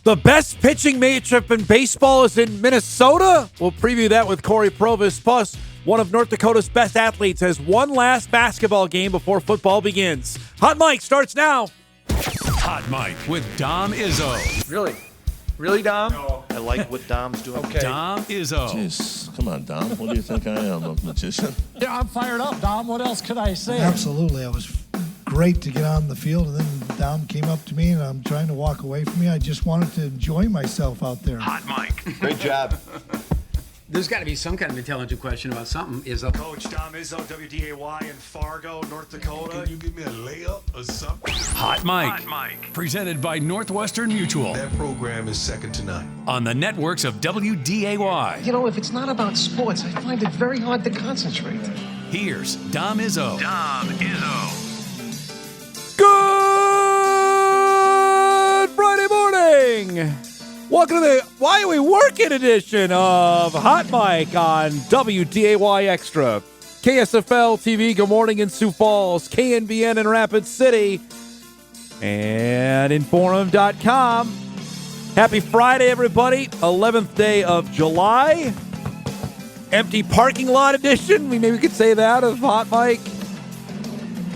The best pitching matchup in baseball is in Minnesota. We'll preview that with Cory Provus. Plus, one of North Dakota's best athletes has one last basketball game before football begins. Hot Mike starts now. Hot Mike with Dom Izzo. Really? Really, Dom? No. I like what Dom's doing. Okay. Dom Izzo. Jeez, come on, Dom. What do you think I am, a magician? Yeah, I'm fired up, Dom. What else could I say? Absolutely. It was great to get on the field, and then Dom came up to me, and I'm trying to walk away from me. I just wanted to enjoy myself out there. Hot Mike. Great job. There's got to be some kind of intelligent question about something. Coach Dom Izzo, WDAY in Fargo, North Dakota. Can you give me a layup or something? Hot Mike. Presented by Northwestern Mutual. That program is second to none. On the networks of WDAY. You know, if it's not about sports, I find it very hard to concentrate. Here's Dom Izzo. Good Friday morning. Welcome to the Why Are We Working edition of Hot Mike on WDAY Extra. KSFL TV, good morning in Sioux Falls, KNBN in Rapid City, and Inforum.com. Happy Friday, everybody. 11th day of July. Empty parking lot edition. Maybe we could say that of Hot Mike.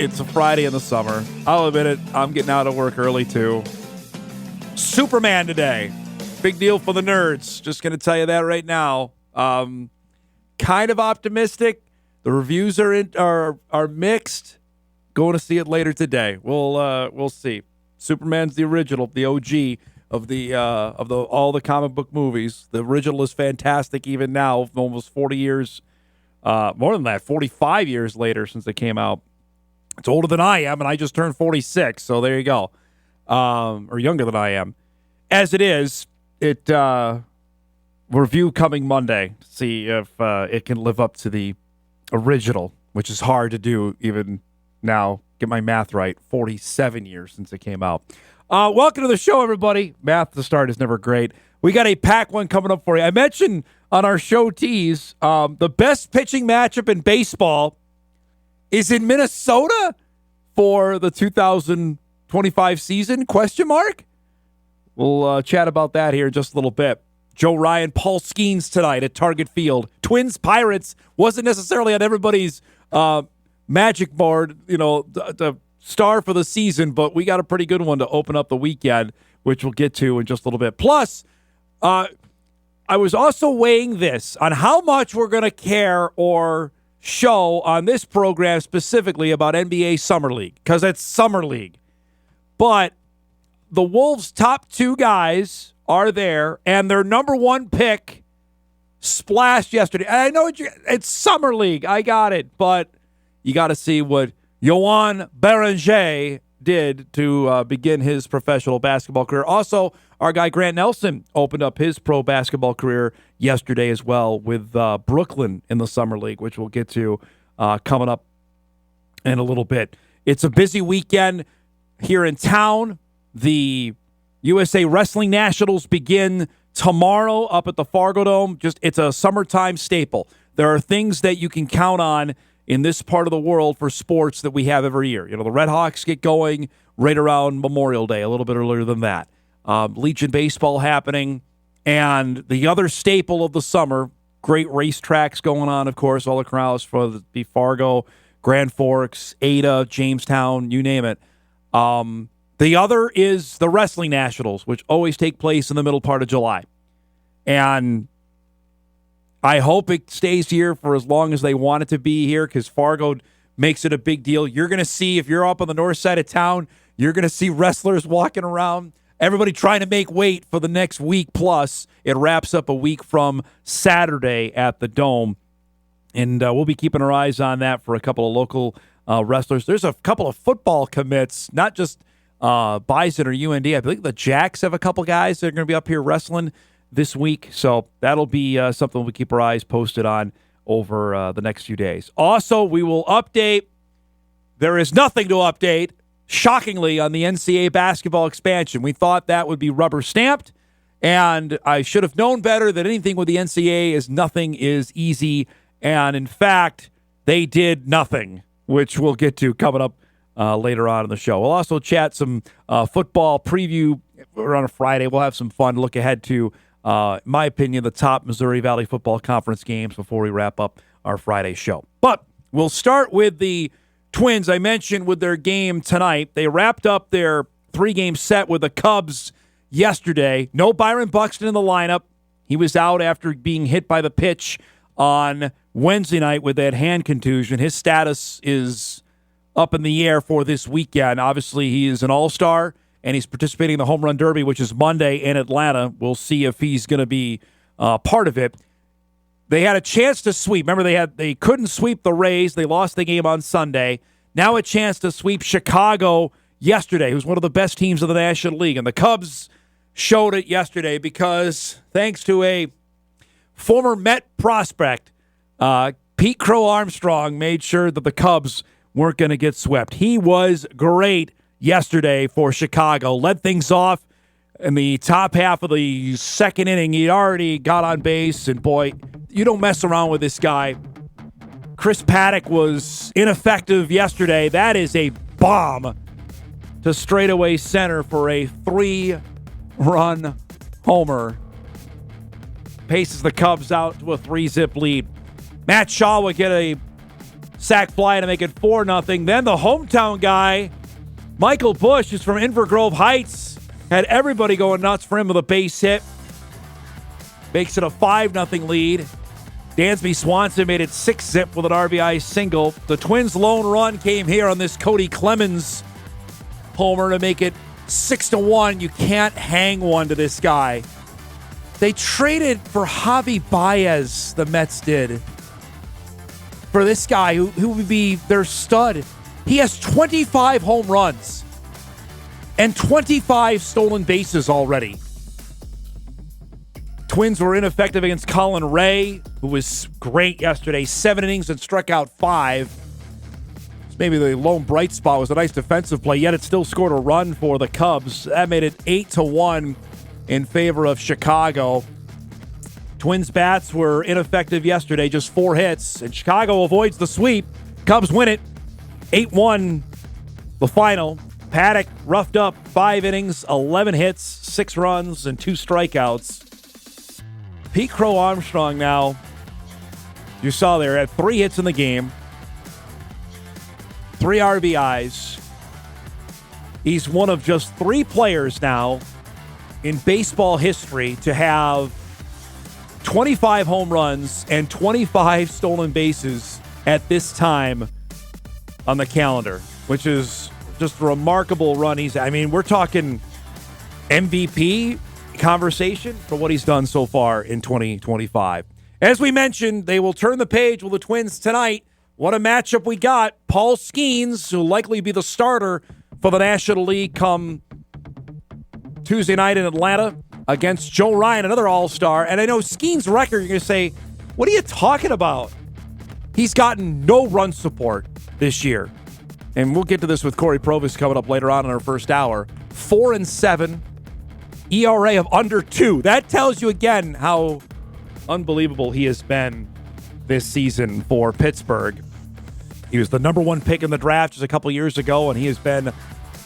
It's a Friday in the summer. I'll admit it. I'm getting out of work early, too. Superman today. Big deal for the nerds. Just going to tell you that right now. Kind of optimistic. The reviews are mixed. Going to see it later today. We'll see. Superman's the original, the OG of all the comic book movies. The original is fantastic even now, almost 40 years, more than that, 45 years later since it came out. It's older than I am, and I just turned 46, so there you go. Or younger than I am. As it is, review coming Monday to see if it can live up to the original, which is hard to do even now. Get my math right. 47 years since it came out. Welcome to the show, everybody. Math to start is never great. We got a pack one coming up for you. I mentioned on our show tease, the best pitching matchup in baseball is in Minnesota for the 2025 season, question mark? We'll chat about that here in just a little bit. Joe Ryan, Paul Skeens tonight at Target Field. Twins, Pirates wasn't necessarily on everybody's magic board, the star for the season, but we got a pretty good one to open up the weekend, which we'll get to in just a little bit. Plus, I was also weighing this on how much we're going to care or show on this program specifically about NBA Summer League, because it's Summer League. But the Wolves' top two guys are there, and their number one pick splashed yesterday. And I know it's Summer League. I got it. But you got to see what Yohan Beranger did to begin his professional basketball career. Also, our guy Grant Nelson opened up his pro basketball career yesterday as well with Brooklyn in the Summer League, which we'll get to coming up in a little bit. It's a busy weekend here in town. The USA Wrestling Nationals begin tomorrow up at the Fargo Dome. It's a summertime staple. There are things that you can count on in this part of the world for sports that we have every year. The Red Hawks get going right around Memorial Day, a little bit earlier than that. Legion Baseball happening. And the other staple of the summer, great racetracks going on, of course, all across for the Fargo, Grand Forks, Ada, Jamestown, you name it. The other is the Wrestling Nationals, which always take place in the middle part of July. And I hope it stays here for as long as they want it to be here, because Fargo makes it a big deal. You're going to see, if you're up on the north side of town, you're going to see wrestlers walking around, everybody trying to make weight for the next week plus. It wraps up a week from Saturday at the Dome. And we'll be keeping our eyes on that for a couple of local wrestlers. There's a couple of football commits, not just Bison or UND. I believe the Jacks have a couple guys that are going to be up here wrestling this week. So that'll be something we'll keep our eyes posted on over the next few days. Also, we will update. There is nothing to update, shockingly, on the NCAA basketball expansion. We thought that would be rubber stamped, and I should have known better that anything with the NCAA is nothing is easy. And in fact, they did nothing, which we'll get to coming up later on in the show. We'll also chat some football preview. we're on a Friday. We'll have some fun. Look ahead to, in my opinion, the top Missouri Valley Football Conference games before we wrap up our Friday show. But we'll start with the Twins. I mentioned with their game tonight, they wrapped up their 3-game set with the Cubs yesterday. No Byron Buxton in the lineup. He was out after being hit by the pitch on Wednesday night with that hand contusion. His status is up in the air for this weekend. Obviously, he is an all-star, and he's participating in the Home Run Derby, which is Monday in Atlanta. We'll see if he's going to be part of it. They had a chance to sweep. Remember, they couldn't sweep the Rays. They lost the game on Sunday. Now a chance to sweep Chicago yesterday, who's one of the best teams of the National League. And the Cubs showed it yesterday because thanks to a former Met prospect, Pete Crow Armstrong made sure that the Cubs weren't going to get swept. He was great yesterday for Chicago. Led things off in the top half of the second inning. He already got on base, and boy, you don't mess around with this guy. Chris Paddock was ineffective yesterday. That is a bomb to straightaway center for a 3-run homer. Paces the Cubs out to a 3-zip lead. Matt Shaw would get a sac fly to make it 4-0. Then the hometown guy, Michael Bush, is from Inver Grove Heights, had everybody going nuts for him with a base hit. Makes it a 5-0 lead. Dansby Swanson made it 6-zip with an RBI single. The Twins' lone run came here on this Cody Clemens homer to make it 6-1. You can't hang one to this guy. They traded for Javi Baez, the Mets did, for this guy who would be their stud. He has 25 home runs and 25 stolen bases already. Twins were ineffective against Colin Ray, who was great yesterday. 7 innings and struck out 5. Maybe the lone bright spot was a nice defensive play, yet it still scored a run for the Cubs. That made it 8-1 in favor of Chicago. Twins bats were ineffective yesterday, just 4 hits, and Chicago avoids the sweep. Cubs win it 8-1, the final. Paddock roughed up 5 innings, 11 hits, 6 runs, and 2 strikeouts. Pete Crow Armstrong now, you saw there, had 3 hits in the game, 3 RBIs. He's one of just 3 players now in baseball history to have 25 home runs and 25 stolen bases at this time on the calendar, which is just a remarkable run. We're talking MVP conversation for what he's done so far in 2025. As we mentioned, they will turn the page with the Twins tonight. What a matchup we got. Paul Skeens, who will likely be the starter for the National League come Tuesday night in Atlanta, against Joe Ryan, another all-star. And I know Skeens' record, you're going to say, what are you talking about? He's gotten no run support this year. And we'll get to this with Cory Provus coming up later on in our first hour. 4-7, ERA of under 2. That tells you again how unbelievable he has been this season for Pittsburgh. He was the number 1 pick in the draft just a couple years ago, and he has been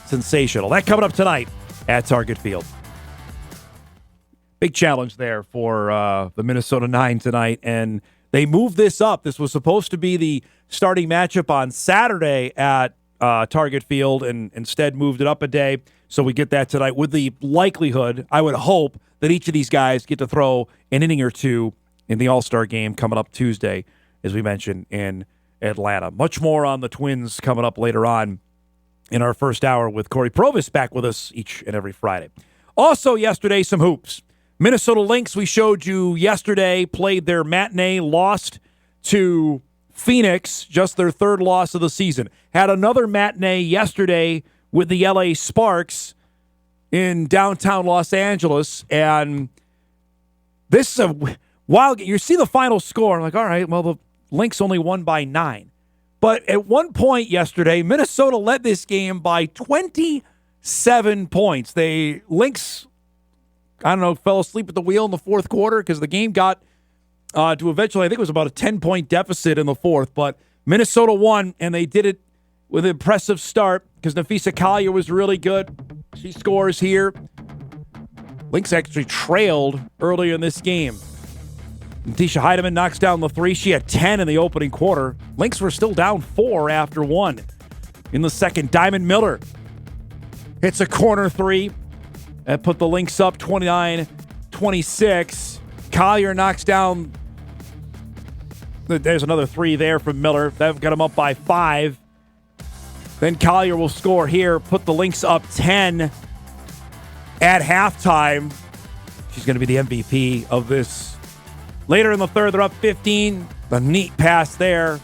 sensational. That coming up tonight at Target Field. Big challenge there for the Minnesota 9 tonight, and they moved this up. This was supposed to be the starting matchup on Saturday at Target Field, and instead moved it up a day. So we get that tonight with the likelihood, I would hope, that each of these guys get to throw an inning or 2 in the All-Star game coming up Tuesday, as we mentioned, in Atlanta. Much more on the Twins coming up later on in our first hour with Cory Provus back with us each and every Friday. Also yesterday, some hoops. Minnesota Lynx, we showed you yesterday, played their matinee, lost to Phoenix, just their 3rd loss of the season. Had another matinee yesterday with the LA Sparks in downtown Los Angeles, and this is a wild game. You see the final score, I'm like, all right, well, the Lynx only won by 9. But at one point yesterday, Minnesota led this game by 27 points. Lynx, fell asleep at the wheel in the 4th quarter because the game got to eventually, I think it was about a 10-point deficit in the 4th. But Minnesota won, and they did it with an impressive start because Nafisa Collier was really good. She scores here. Lynx actually trailed earlier in this game. Tisha Heidemann knocks down the three. She had 10 in the opening quarter. Lynx were still down 4 after 1. In the second, Diamond Miller hits a corner three and put the Lynx up 29-26. Collier knocks down. There's another three there from Miller. That got him up by 5. Then Collier will score here, put the Lynx up 10 at halftime. She's going to be the MVP of this. Later in the third, they're up 15. The neat pass there.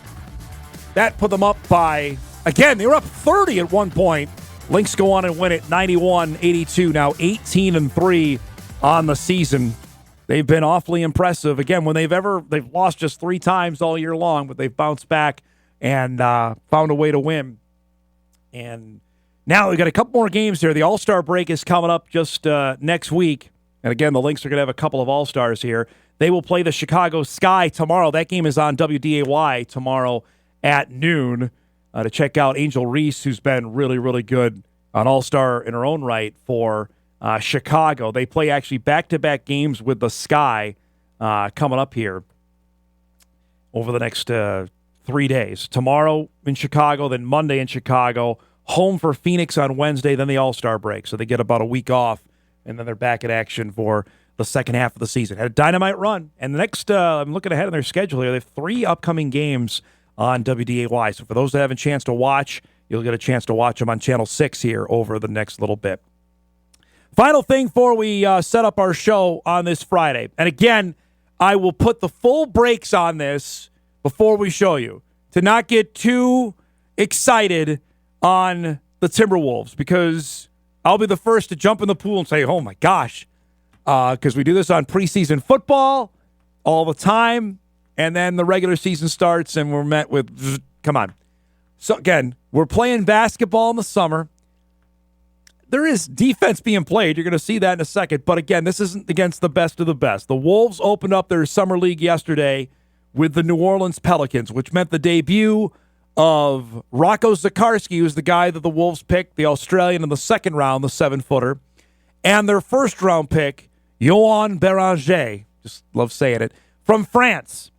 That put them up by, again, they were up 30 at one point. Lynx go on and win it 91-82. Now 18-3 on the season. They've been awfully impressive. Again, when they've lost just 3 times all year long, but they've bounced back and found a way to win. And now we've got a couple more games here. The All-Star break is coming up just next week. And again, the Lynx are going to have a couple of All-Stars here. They will play the Chicago Sky tomorrow. That game is on WDAY tomorrow at noon. To check out Angel Reese, who's been really, really good, an all-star in her own right for Chicago. They play actually back-to-back games with the Sky coming up here over the next 3 days. Tomorrow in Chicago, then Monday in Chicago, home for Phoenix on Wednesday, then the all-star break. So they get about a week off, and then they're back in action for the second half of the season. Had a dynamite run. And the next, I'm looking ahead on their schedule here. They have 3 upcoming games on WDAY. So for those that haven't a chance to watch, you'll get a chance to watch them on Channel 6 here over the next little bit. Final thing before we set up our show on this Friday. And again, I will put the full breaks on this before we show you to not get too excited on the Timberwolves, because I'll be the first to jump in the pool and say, oh my gosh, because we do this on preseason football all the time. And then the regular season starts, and we're met with, come on. So, again, we're playing basketball in the summer. There is defense being played. You're going to see that in a second. But, again, this isn't against the best of the best. The Wolves opened up their summer league yesterday with the New Orleans Pelicans, which meant the debut of Rocco Zikarsky, who's the guy that the Wolves picked, the Australian in the second round, the 7-footer, and their first-round pick, Yoann Béranger, just love saying it, from France.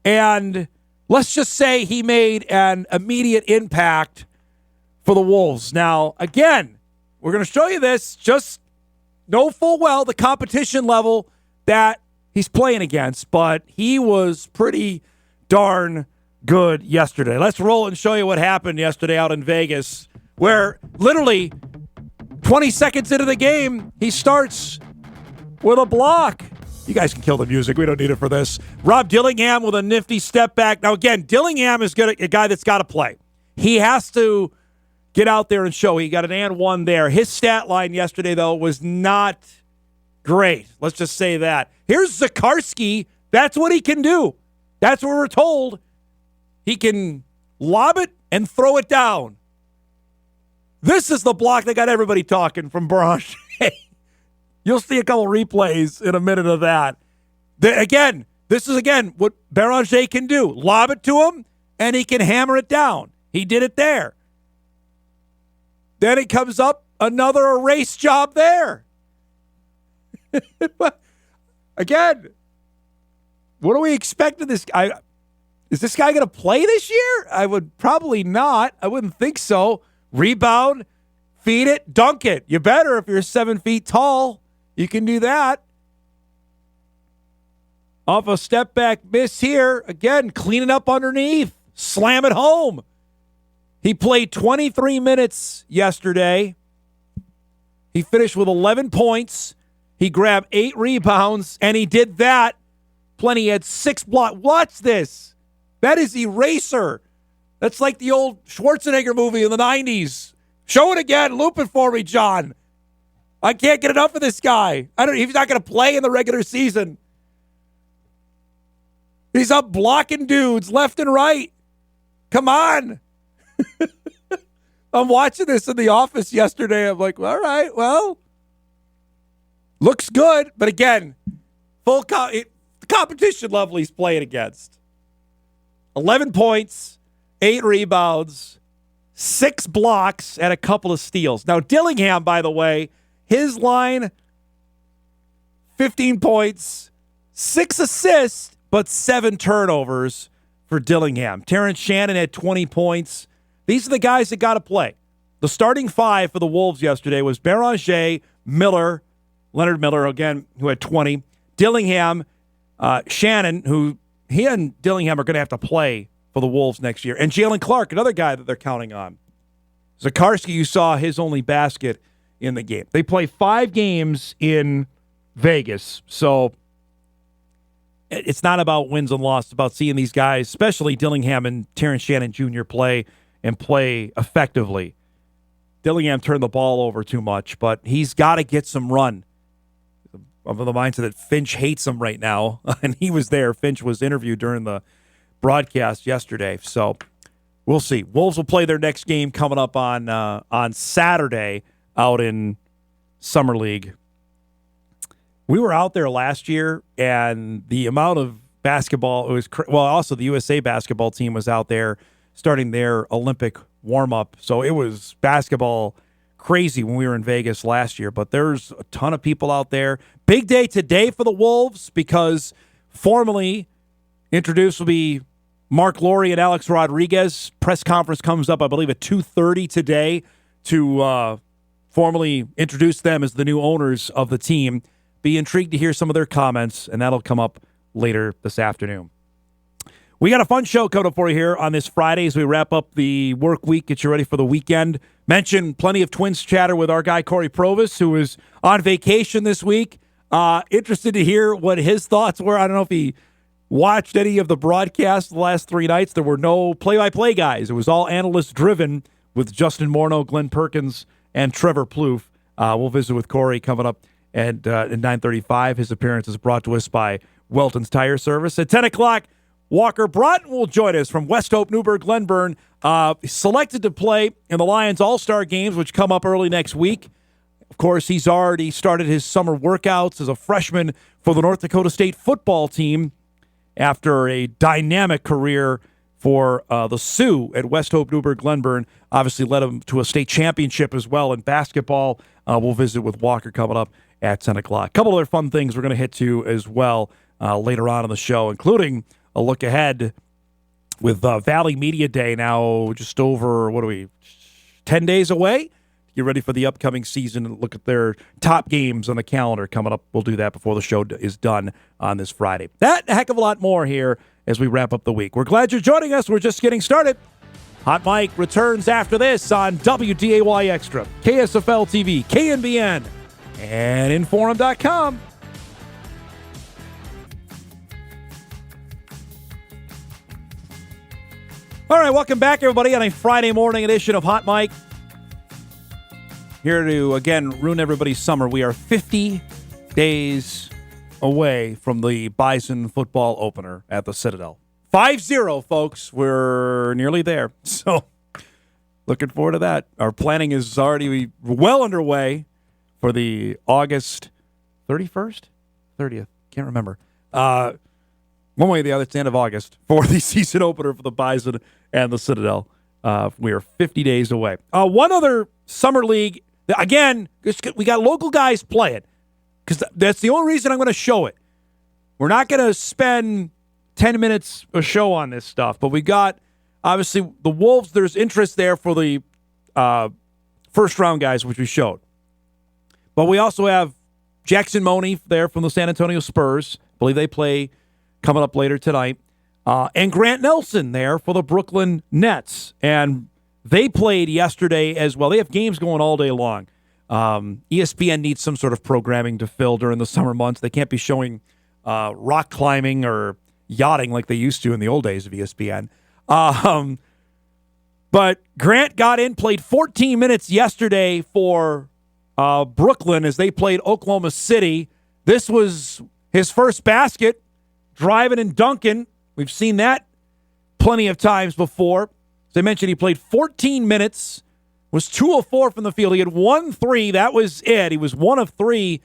And let's just say he made an immediate impact for the Wolves. Now, again, we're going to show you this. Just know full well the competition level that he's playing against, but he was pretty darn good yesterday. Let's roll and show you what happened yesterday out in Vegas, where literally 20 seconds into the game, he starts with a block. You guys can kill the music. We don't need it for this. Rob Dillingham with a nifty step back. Now, again, Dillingham is a guy that's got to play. He has to get out there and show. He got an and one there. His stat line yesterday, though, was not great. Let's just say that. Here's Zikarsky. That's what he can do. That's what we're told. He can lob it and throw it down. This is the block that got everybody talking from Béranger. You'll see a couple replays in a minute of that. This is what Béranger can do. Lob it to him, and he can hammer it down. He did it there. Then it comes up, another erase job there. Again, what do we expect of this guy? Is this guy going to play this year? I would probably not. I wouldn't think so. Rebound, feed it, dunk it. You better if you're 7 feet tall. You can do that. Off a step back miss here. Again, clean it up underneath. Slam it home. He played 23 minutes yesterday. He finished with 11 points. He grabbed 8 rebounds, and he did that. Plenty. He had 6 blocks. Watch this. That is Eraser. That's like the old Schwarzenegger movie in the 90s. Show it again. Loop it for me, John. I can't get enough of this guy. He's not going to play in the regular season. He's up blocking dudes left and right. Come on. I'm watching this in the office yesterday. I'm like, all right, well, looks good. But again, the competition level he's playing against. 11 points, 8 rebounds, 6 blocks, and a couple of steals. Now, Dillingham, by the way, his line, 15 points, 6 assists, but 7 turnovers for Dillingham. Terrence Shannon had 20 points. These are the guys that got to play. The starting 5 for the Wolves yesterday was Beranger, Miller, Leonard Miller, again, who had 20. Dillingham, Shannon, who he and Dillingham are going to have to play for the Wolves next year. And Jalen Clark, another guy that they're counting on. Zakarski, you saw his only basket in the game. They play 5 games in Vegas, so it's not about wins and losses. It's about seeing these guys, especially Dillingham and Terrence Shannon Jr., play and play effectively. Dillingham turned the ball over too much, but he's got to get some run. I'm of the mindset that Finch hates him right now, and he was there. Finch was interviewed during the broadcast yesterday, so we'll see. Wolves will play their next game coming up on Saturday out in Summer League. We were out there last year, and the amount of basketball, it was also the USA basketball team was out there starting their Olympic warm-up. So it was basketball crazy when we were in Vegas last year, but there's a ton of people out there. Big day today for the Wolves because formally introduced will be Mark Lowry and Alex Rodriguez. Press conference comes up, I believe, at 2:30 today to formally introduce them as the new owners of the team. Be intrigued to hear some of their comments, and that'll come up later this afternoon. We got a fun show coming up for you here on this Friday as we wrap up the work week, get you ready for the weekend. Mentioned plenty of Twins chatter with our guy Cory Provus, who is on vacation this week. Interested to hear what his thoughts were. I don't know if he watched any of the broadcasts the last 3 nights. There were no play-by-play guys. It was all analyst-driven with Justin Morneau, Glenn Perkins, and Trevor Plouffe. We'll visit with Cory coming up at 9:35. His appearance is brought to us by Welton's Tire Service. At 10 o'clock, Walker Braaten will join us from West Hope, Newburgh, Glenburn. Selected to play in the Lions All-Star Games, which come up early next week. Of course, he's already started his summer workouts as a freshman for the North Dakota State football team after a dynamic career for the Sioux at West Hope, Newburgh, Glenburn. Obviously led him to a state championship as well in basketball. We'll visit with Walker coming up at 10 o'clock. A couple other fun things we're going to hit to as well later on in the show, including a look ahead with Valley Media Day now just over, 10 days away? Get ready for the upcoming season and look at their top games on the calendar coming up. We'll do that before the show is done on this Friday. That and a heck of a lot more here as we wrap up the week. We're glad you're joining us. We're just getting started. Hot Mike returns after this on WDAY Extra, KSFL TV, KNBN, and Inforum.com. All right, welcome back, everybody, on a Friday morning edition of Hot Mike. Here to, again, ruin everybody's summer. We are 50 days away from the Bison football opener at the Citadel. 5-0, folks. We're nearly there. So, looking forward to that. Our planning is already well underway for the August 31st? 30th. Can't remember. One way or the other, it's the end of August for the season opener for the Bison and the Citadel. We are 50 days away. One other summer league, again, we got local guys playing because that's the only reason I'm going to show it. We're not going to spend 10 minutes a show on this stuff, but we got, obviously, the Wolves, there's interest there for the first-round guys, which we showed. But we also have Jackson Money there from the San Antonio Spurs. I believe they play coming up later tonight. And Grant Nelson there for the Brooklyn Nets. And they played yesterday as well. They have games going all day long. ESPN needs some sort of programming to fill during the summer months. They can't be showing rock climbing or yachting like they used to in the old days of ESPN. But Grant got in, played 14 minutes yesterday for Brooklyn as they played Oklahoma City. This was his first basket, driving and dunking. We've seen that plenty of times before. As I mentioned, he played 14 minutes, was 2 of 4 from the field. He had 1 3. That was it. He was 1 of 3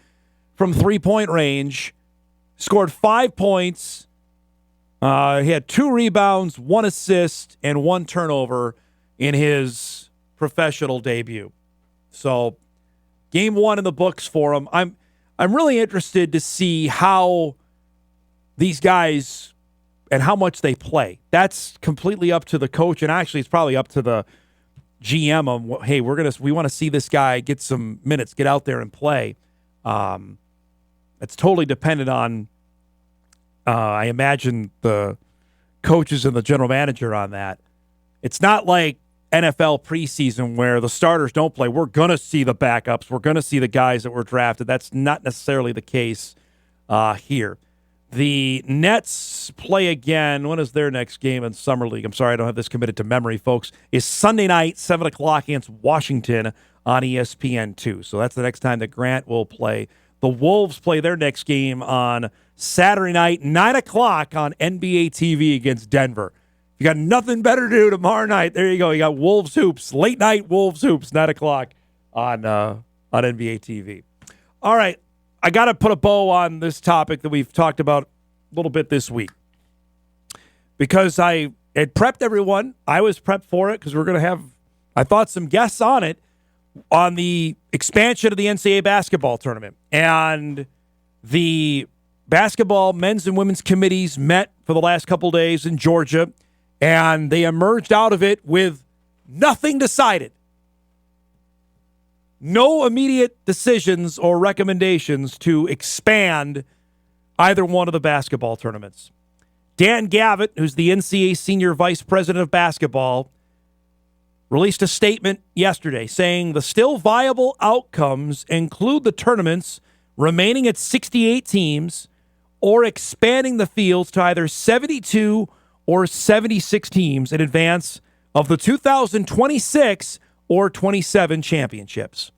from three-point range. Scored 5 points. He had 2 rebounds, 1 assist, and 1 turnover in his professional debut. So, game 1 in the books for him. I'm really interested to see how these guys and how much they play. That's completely up to the coach, and actually it's probably up to the GM on, hey, we want to see this guy get some minutes, get out there and play. It's totally dependent on, I imagine, the coaches and the general manager on that. It's not like NFL preseason where the starters don't play. We're going to see the backups. We're going to see the guys that were drafted. That's not necessarily the case here. The Nets play again. When is their next game in Summer League? I'm sorry, I don't have this committed to memory, folks. Is Sunday night, 7 o'clock against Washington on ESPN2. So that's the next time that Grant will play. The Wolves play their next game on Saturday night, 9 o'clock on NBA TV against Denver. If you got nothing better to do tomorrow night, there you go. You got Wolves Hoops, late night Wolves Hoops, 9 o'clock on NBA TV. All right. I got to put a bow on this topic that we've talked about a little bit this week because I had prepped everyone. I was prepped for it because we're going to have, I thought, some guests on it on the expansion of the NCAA basketball tournament. And the basketball men's and women's committees met for the last couple days in Georgia, and they emerged out of it with nothing decided. No immediate decisions or recommendations to expand either one of the basketball tournaments. Dan Gavitt, who's the NCAA Senior Vice President of Basketball, released a statement yesterday saying the still viable outcomes include the tournaments remaining at 68 teams or expanding the fields to either 72 or 76 teams in advance of the 2026 or 27 championships.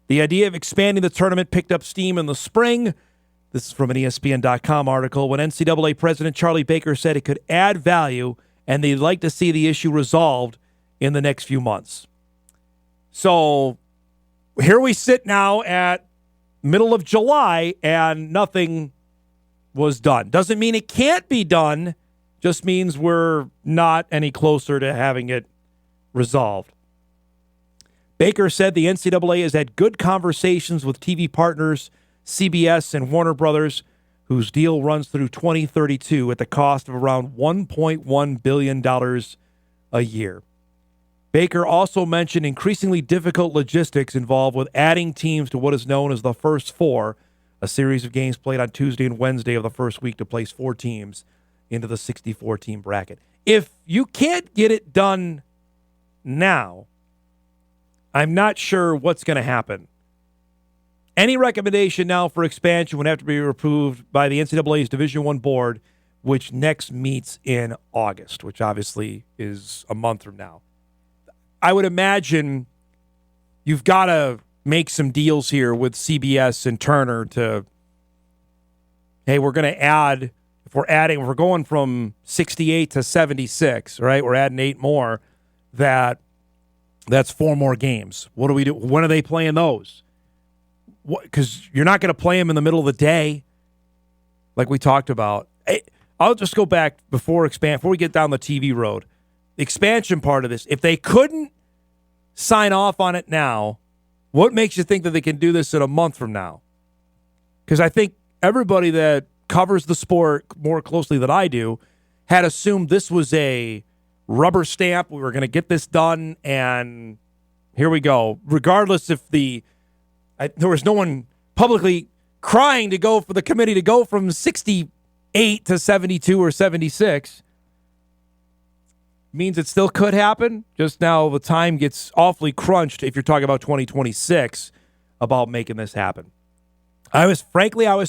The idea of expanding the tournament picked up steam in the spring. This is from an ESPN.com article when NCAA President Charlie Baker said it could add value and they'd like to see the issue resolved in the next few months. So here we sit now at middle of July and nothing was done. Doesn't mean it can't be done, just means we're not any closer to having it resolved. Baker said the NCAA has had good conversations with TV partners, CBS and Warner Brothers, whose deal runs through 2032 at the cost of around $1.1 billion a year. Baker also mentioned increasingly difficult logistics involved with adding teams to what is known as the First Four, a series of games played on Tuesday and Wednesday of the first week to place 4 teams into the 64-team bracket. If you can't get it done now, I'm not sure what's going to happen. Any recommendation now for expansion would have to be approved by the NCAA's Division I board, which next meets in August, which obviously is a month from now. I would imagine you've got to make some deals here with CBS and Turner to, hey, we're going to add, if we're going from 68 to 76, right? We're adding 8 more. That's 4 more games. What do we do? When are they playing those? Because you're not going to play them in the middle of the day, like we talked about. I'll just go back before we get down the TV road. The expansion part of this, if they couldn't sign off on it now, what makes you think that they can do this in a month from now? Because I think everybody that covers the sport more closely than I do had assumed this was a rubber stamp. We were going to get this done, and here we go. Regardless if there was no one publicly crying to go for the committee to go from 68 to 72 or 76. Means it still could happen. Just now the time gets awfully crunched if you're talking about 2026 about making this happen. I was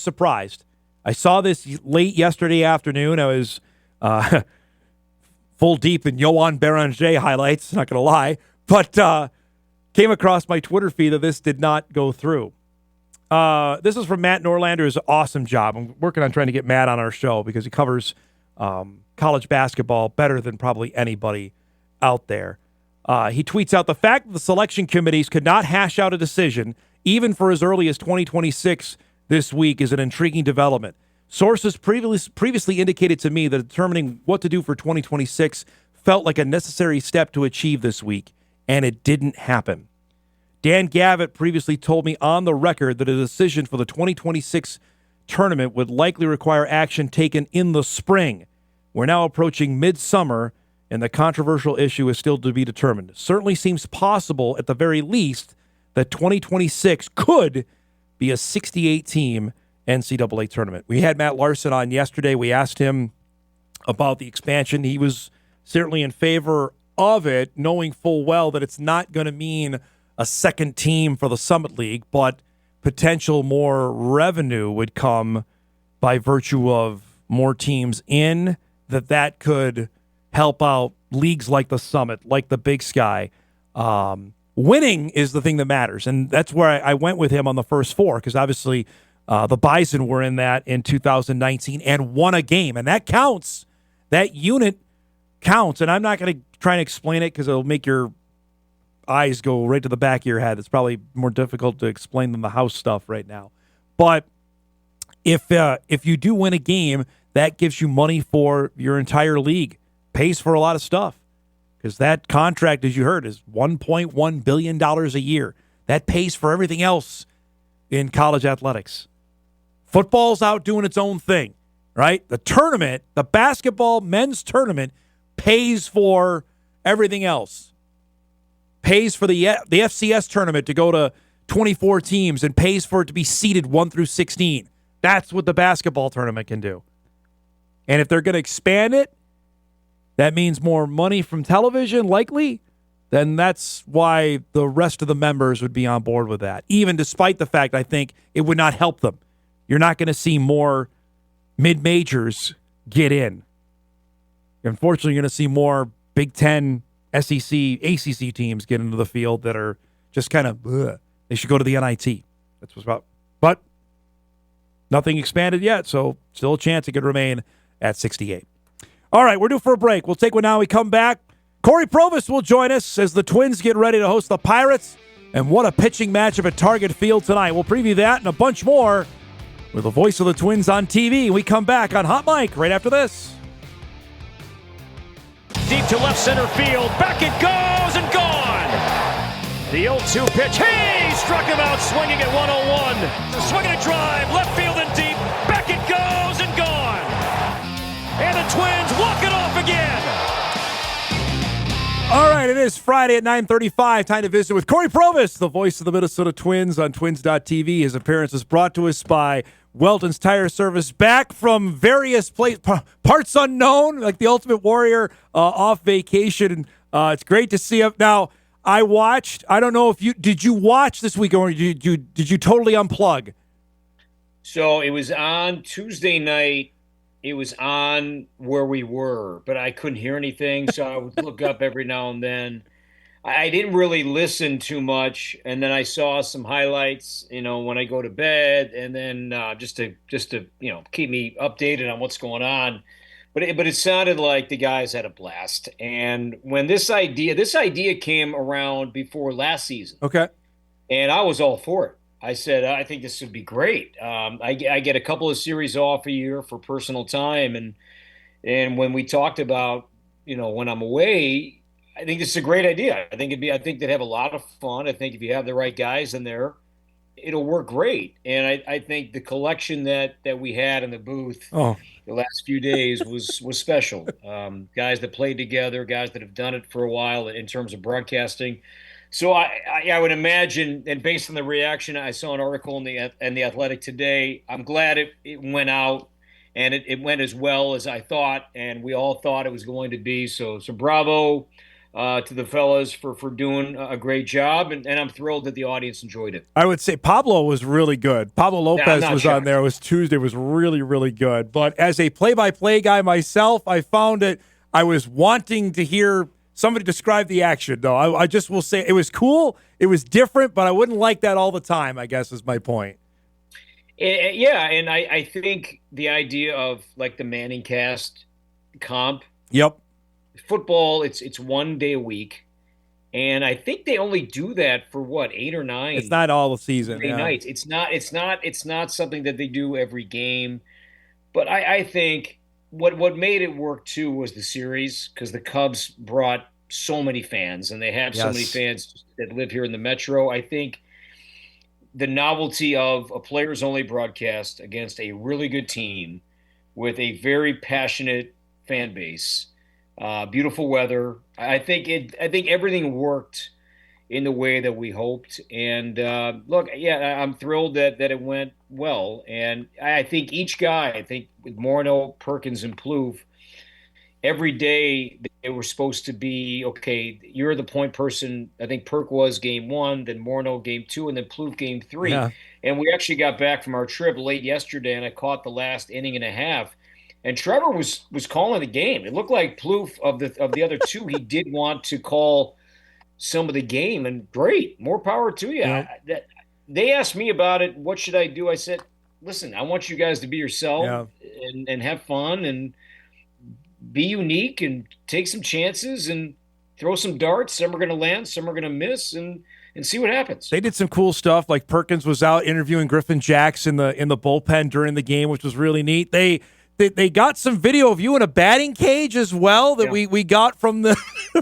surprised. I saw this late yesterday afternoon. I was full deep in Yohan Beranger highlights, not going to lie, but came across my Twitter feed that this did not go through. This is from Matt Norlander. It's an awesome job. I'm working on trying to get Matt on our show because he covers college basketball better than probably anybody out there. He tweets out, the fact that the selection committees could not hash out a decision, even for as early as 2026 this week, is an intriguing development. Sources previously indicated to me that determining what to do for 2026 felt like a necessary step to achieve this week, and it didn't happen. Dan Gavitt previously told me on the record that a decision for the 2026 tournament would likely require action taken in the spring. We're now approaching midsummer, and the controversial issue is still to be determined. Certainly seems possible, at the very least, that 2026 could be a 68-team NCAA tournament. We had Matt Larson on yesterday. We asked him about the expansion. He was certainly in favor of it, knowing full well that it's not going to mean a second team for the Summit League, but potential more revenue would come by virtue of more teams in, that could help out leagues like the Summit, like the Big Sky. Winning is the thing that matters, and that's where I went with him on the first four, because obviously the Bison were in that in 2019 and won a game, and that counts. That unit counts, and I'm not going to try and explain it because it'll make your eyes go right to the back of your head. It's probably more difficult to explain than the house stuff right now. But if you do win a game, that gives you money for your entire league, pays for a lot of stuff, because that contract, as you heard, is $1.1 billion a year. That pays for everything else in college athletics. Football's out doing its own thing, right? The tournament, the basketball men's tournament, pays for everything else. Pays for the FCS tournament to go to 24 teams and pays for it to be seeded 1 through 16. That's what the basketball tournament can do. And if they're going to expand it, that means more money from television, likely. Then that's why the rest of the members would be on board with that, even despite the fact I think it would not help them. You're not going to see more mid-majors get in. Unfortunately, you're going to see more Big Ten, SEC, ACC teams get into the field that are just kind of, they should go to the NIT. That's what's about. But nothing expanded yet, so still a chance it could remain at 68. All right, we're due for a break. We'll take one now. We come back. Cory Provus will join us as the Twins get ready to host the Pirates. And what a pitching matchup at Target Field tonight. We'll preview that and a bunch more with the voice of the Twins on TV. We come back on Hot Mic right after this. Deep to left center field. Back it goes and gone. The 0-2 pitch. He struck him out swinging at 101. Swinging a drive. Left field and deep. Back it goes and gone. And the Twins walk it off again. All right, it is Friday at 9:35. Time to visit with Cory Provus, the voice of the Minnesota Twins on Twins.tv. His appearance is brought to us by Welton's Tire Service, back from various parts unknown, like the Ultimate Warrior, off vacation. It's great to see him. Now, I watched. I don't know if did you watch this week, or did you totally unplug? So it was on Tuesday night. It was on where we were, but I couldn't hear anything, so I would look up every now and then. I didn't really listen too much, and then I saw some highlights, when I go to bed, and then just to keep me updated on what's going on. But it sounded like the guys had a blast, and when this idea came around before last season, okay, and I was all for it. I said, I think this would be great. I get a couple of series off a year for personal time. And when we talked about, when I'm away, I think this is a great idea. I think they'd have a lot of fun. I think if you have the right guys in there, it'll work great. And I think the collection that we had in the booth the last few days was special. Guys that played together, guys that have done it for a while in terms of broadcasting. So I would imagine, and based on the reaction, I saw an article in the Athletic today. I'm glad it went out, and it went as well as I thought, and we all thought it was going to be. So bravo to the fellas for doing a great job, and I'm thrilled that the audience enjoyed it. I would say Pablo was really good. Pablo Lopez was shocked. on there. It was Tuesday. Was really, really good. But as a play-by-play guy myself, I found it. I was wanting to hear somebody describe the action, though. I just will say it was cool. It was different, but I wouldn't like that all the time, I guess is my point. Yeah, and I think the idea of like the Manning cast comp. Yep. Football, it's 1 day a week. And I think they only do that for 8 or 9. It's not all the season. Nights. It's not something that they do every game. But I think what made it work too was the series, because the Cubs brought so many fans, and they have so many Yes. fans that live here in the Metro. I think the novelty of a players-only broadcast against a really good team with a very passionate fan base, beautiful weather. I think everything worked in the way that we hoped. And look, yeah, I'm thrilled that it went well. And I think each guy, I think with Morneau, Perkins, and Plouffe, every day they were supposed to be, okay, you're the point person. I think Perk was game 1, then Morneau game 2, and then Plouffe game 3. Yeah. And we actually got back from our trip late yesterday, and I caught the last inning and a half. And Trevor was calling the game. It looked like Plouffe of the other two, he did want to call some of the game, and great, more power to you. Yeah. They asked me about it. What should I do? I said, listen, I want you guys to be yourself and have fun and be unique and take some chances and throw some darts. Some are going to land, some are going to miss, and see what happens. They did some cool stuff. Like Perkins was out interviewing Griffin Jacks in the bullpen during the game, which was really neat. They got some video of you in a batting cage as well that we got from the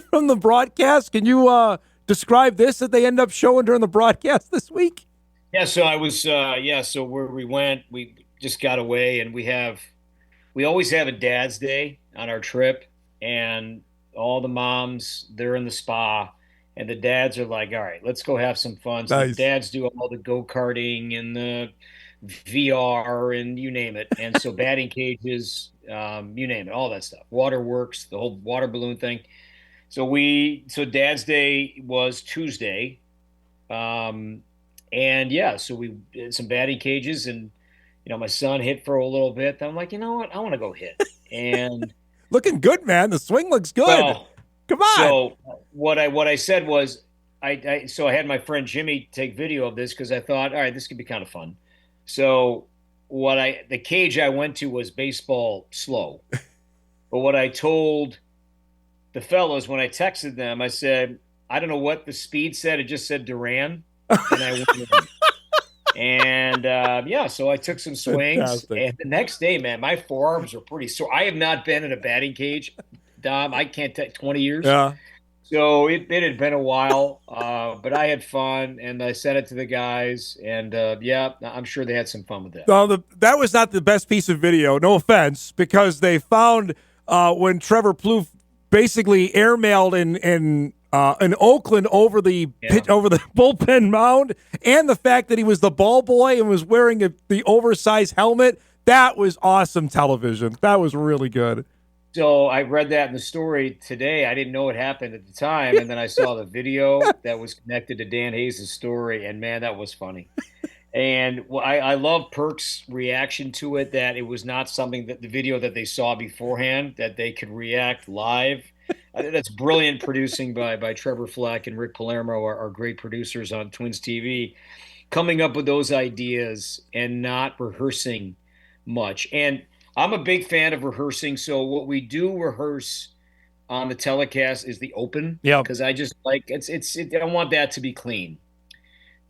from the broadcast. Can you describe this that they end up showing during the broadcast this week? Yeah, so I was so where we went, we just got away, and we always have a dad's day on our trip, and all the moms, they're in the spa, and the dads are like, all right, let's go have some fun. So Nice. the dads do all the go-karting and the VR and you name it. And so batting cages, you name it, all that stuff. Waterworks, the whole water balloon thing. So Dad's Day was Tuesday. And so we did some batting cages, and my son hit for a little bit. I'm like, you know what? I want to go hit. And looking good, man. The swing looks good. Well, come on. So what I said was I had my friend Jimmy take video of this because I thought, all right, this could be kind of fun. So the cage I went to was baseball slow. But what I told the fellows when I texted them, I said, I don't know what the speed said. It just said Duran. And I went in. And so I took some swings. Fantastic. And the next day, man, my forearms were pretty sore. I have not been in a batting cage, Dom. I can't take 20 years. Yeah. So it had been a while, but I had fun, and I sent it to the guys, and I'm sure they had some fun with that. No, that was not the best piece of video, no offense, because they found when Trevor Plouffe basically airmailed in Oakland over the bullpen mound, and the fact that he was the ball boy and was wearing the oversized helmet. That was awesome television. That was really good. So I read that in the story today. I didn't know it happened at the time, and then I saw the video that was connected to Dan Hayes' story, and man, that was funny. And I love Perk's reaction to it, that it was not something that the video that they saw beforehand, that they could react live. I think that's brilliant producing by Trevor Fleck and Rick Palermo, our great producers on Twins TV, coming up with those ideas and not rehearsing much. And I'm a big fan of rehearsing. So what we do rehearse on the telecast is the open. Yeah. Because I just like I want that to be clean.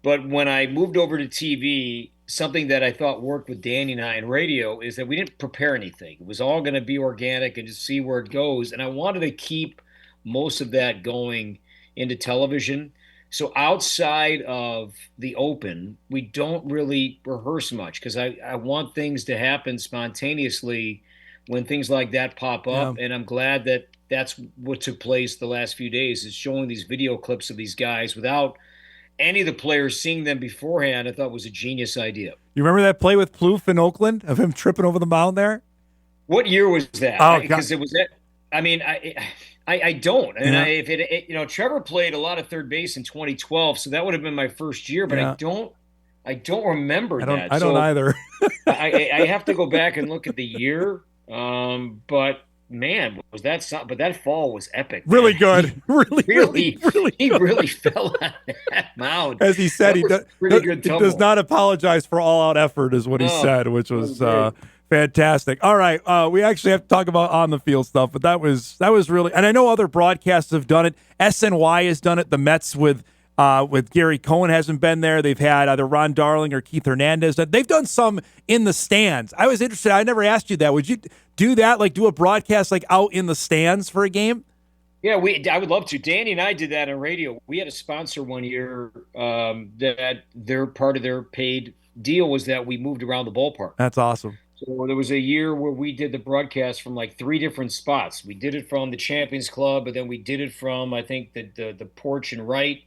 But when I moved over to TV, something that I thought worked with Danny and I in radio is that we didn't prepare anything. It was all going to be organic and just see where it goes. And I wanted to keep most of that going into television. So outside of the open, we don't really rehearse much because I want things to happen spontaneously when things like that pop up. Yeah. And I'm glad that that's what took place the last few days, is showing these video clips of these guys without any of the players seeing them beforehand. I thought was a genius idea. You remember that play with Plouffe in Oakland of him tripping over the mound there? What year was that? Oh, because it was that. I mean, I don't. And Yeah. Trevor played a lot of third base in 2012, so that would have been my first year. But Yeah. I don't remember that. I don't either. I have to go back and look at the year. But man, was that something? But that fall was epic. Really man. good. Really He good. really fell on that mound. As he said, That he was pretty good does tumble. not apologize for all-out effort, is what he Oh, said, which was great. fantastic. All right, we actually have to talk about on-the-field stuff, but that was really – and I know other broadcasts have done it. SNY has done it. The Mets with Gary Cohen hasn't been there. They've had either Ron Darling or Keith Hernandez. They've done some in the stands. I was interested. I never asked you that. Would you do that, like do a broadcast like out in the stands for a game? Yeah, I would love to. Danny and I did that on radio. We had a sponsor one year that their part of their paid deal was that we moved around the ballpark. That's awesome. So there was a year where we did the broadcast from like 3 different spots. We did it from the Champions Club, but then we did it from I think the porch and right,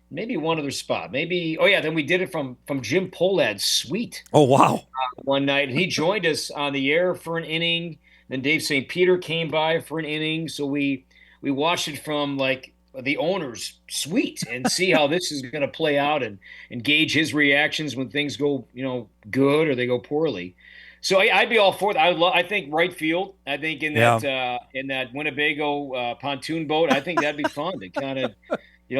maybe one other spot. Maybe then we did it from Jim Polad's suite Oh, wow. one night, and he joined us on the air for an inning. Then Dave St. Peter came by for an inning, so we watched it from like the owner's suite and see how this is going to play out and gauge his reactions when things go good or they go poorly. So I'd be all for that. I think right field. I think in that Winnebago pontoon boat. I think that'd be fun to kind of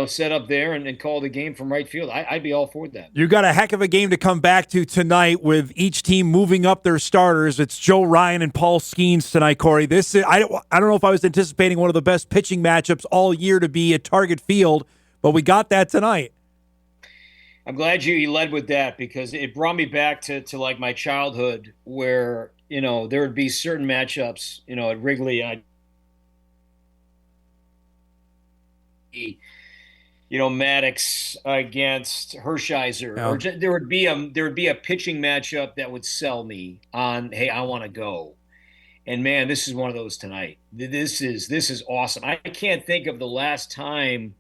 set up there and call the game from right field. I'd be all for that. You got a heck of a game to come back to tonight with each team moving up their starters. It's Joe Ryan and Paul Skeens tonight, Corey. This is, I don't know if I was anticipating one of the best pitching matchups all year to be at Target Field, but we got that tonight. I'm glad you led with that because it brought me back to like my childhood where, there would be certain matchups, at Wrigley. Maddox against Hershiser, or there would be a pitching matchup that would sell me on, hey, I want to go. And man, this is one of those tonight. This is awesome. I can't think of the last time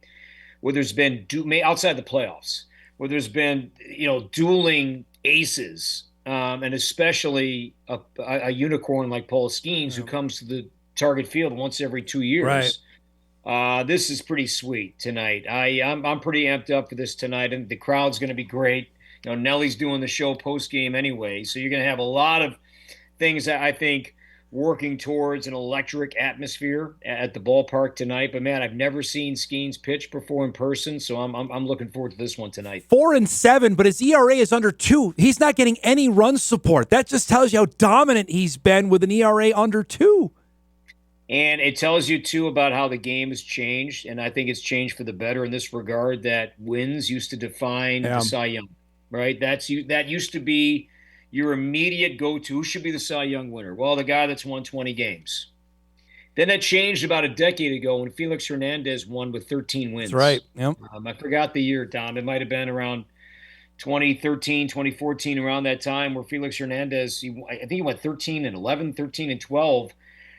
where there's been outside the playoffs where there's been dueling aces, and especially a unicorn like Paul Skeens who comes to the Target Field once every 2 years. Right. This is pretty sweet tonight. I'm pretty amped up for this tonight, and the crowd's going to be great. Nelly's doing the show post game anyway, so you're going to have a lot of things that I think working towards an electric atmosphere at the ballpark tonight. But man, I've never seen Skeens pitch before in person, so I'm looking forward to this one tonight. 4-7, but his ERA is under 2. He's not getting any run support. That just tells you how dominant he's been with an ERA under 2. And it tells you, too, about how the game has changed, and I think it's changed for the better in this regard, that wins used to define the Cy Young, right? That used to be your immediate go-to. Who should be the Cy Young winner? Well, the guy that's won 20 games. Then that changed about a decade ago when Felix Hernandez won with 13 wins. That's right. Yep. I forgot the year, Tom. It might have been around 2013, 2014, around that time where Felix Hernandez, I think he went 13-11, 13-12.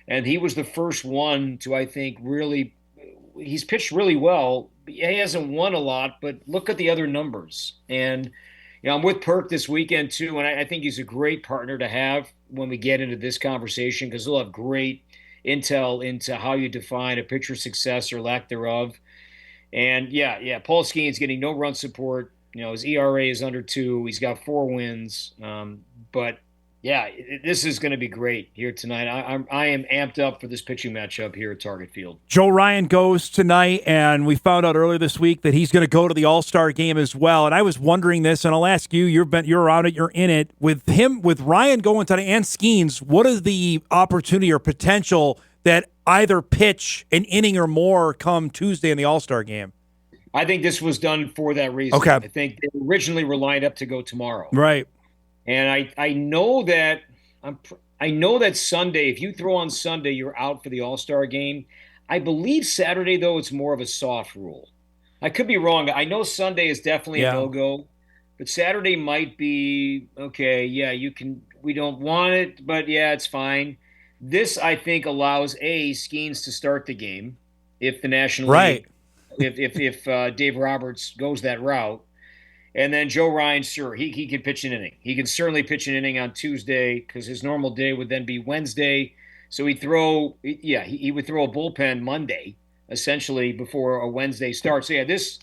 And he was the first one to, I think, really – he's pitched really well. He hasn't won a lot, but look at the other numbers. And, I'm with Perk this weekend, too, and I think he's a great partner to have when we get into this conversation because he'll have great intel into how you define a pitcher's success or lack thereof. And, Paul Skeens getting no run support. His ERA is under 2. He's got 4 wins. But – yeah, this is going to be great here tonight. I am amped up for this pitching matchup here at Target Field. Joe Ryan goes tonight, and we found out earlier this week that he's going to go to the All-Star game as well. And I was wondering this, and I'll ask you. You're around it. You're in it. With Ryan going tonight and Skeens, what is the opportunity or potential that either pitch an inning or more come Tuesday in the All-Star game? I think this was done for that reason. Okay. I think they originally were lined up to go tomorrow. Right. And I know that Sunday, if you throw on Sunday, you're out for the All-Star game. I believe Saturday, though, it's more of a soft rule. I could be wrong. I know Sunday is definitely a no-go, but Saturday might be, okay, yeah, we don't want it, but yeah, it's fine. This, I think, allows Skeens to start the game if the National League, if Dave Roberts goes that route. And then Joe Ryan, sure, he can pitch an inning. He can certainly pitch an inning on Tuesday because his normal day would then be Wednesday. So he would throw a bullpen Monday, essentially, before a Wednesday start. So, yeah, this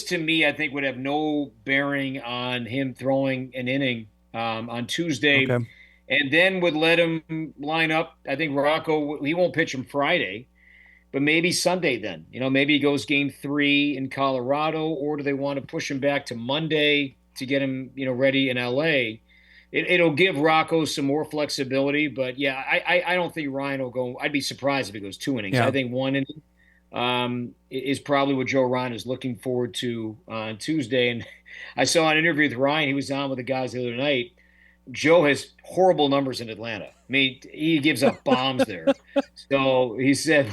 to me, I think, would have no bearing on him throwing an inning on Tuesday. Okay. And then would let him line up. I think Rocco, he won't pitch him Friday. But maybe Sunday then. Maybe he goes game 3 in Colorado, or do they want to push him back to Monday to get him, ready in L.A.? It'll give Rocco some more flexibility. But, yeah, I don't think Ryan will go – I'd be surprised if he goes 2 innings. Yeah. I think 1 inning is probably what Joe Ryan is looking forward to on Tuesday. And I saw an interview with Ryan. He was on with the guys the other night. Joe has horrible numbers in Atlanta. I mean, he gives up bombs there. So he said,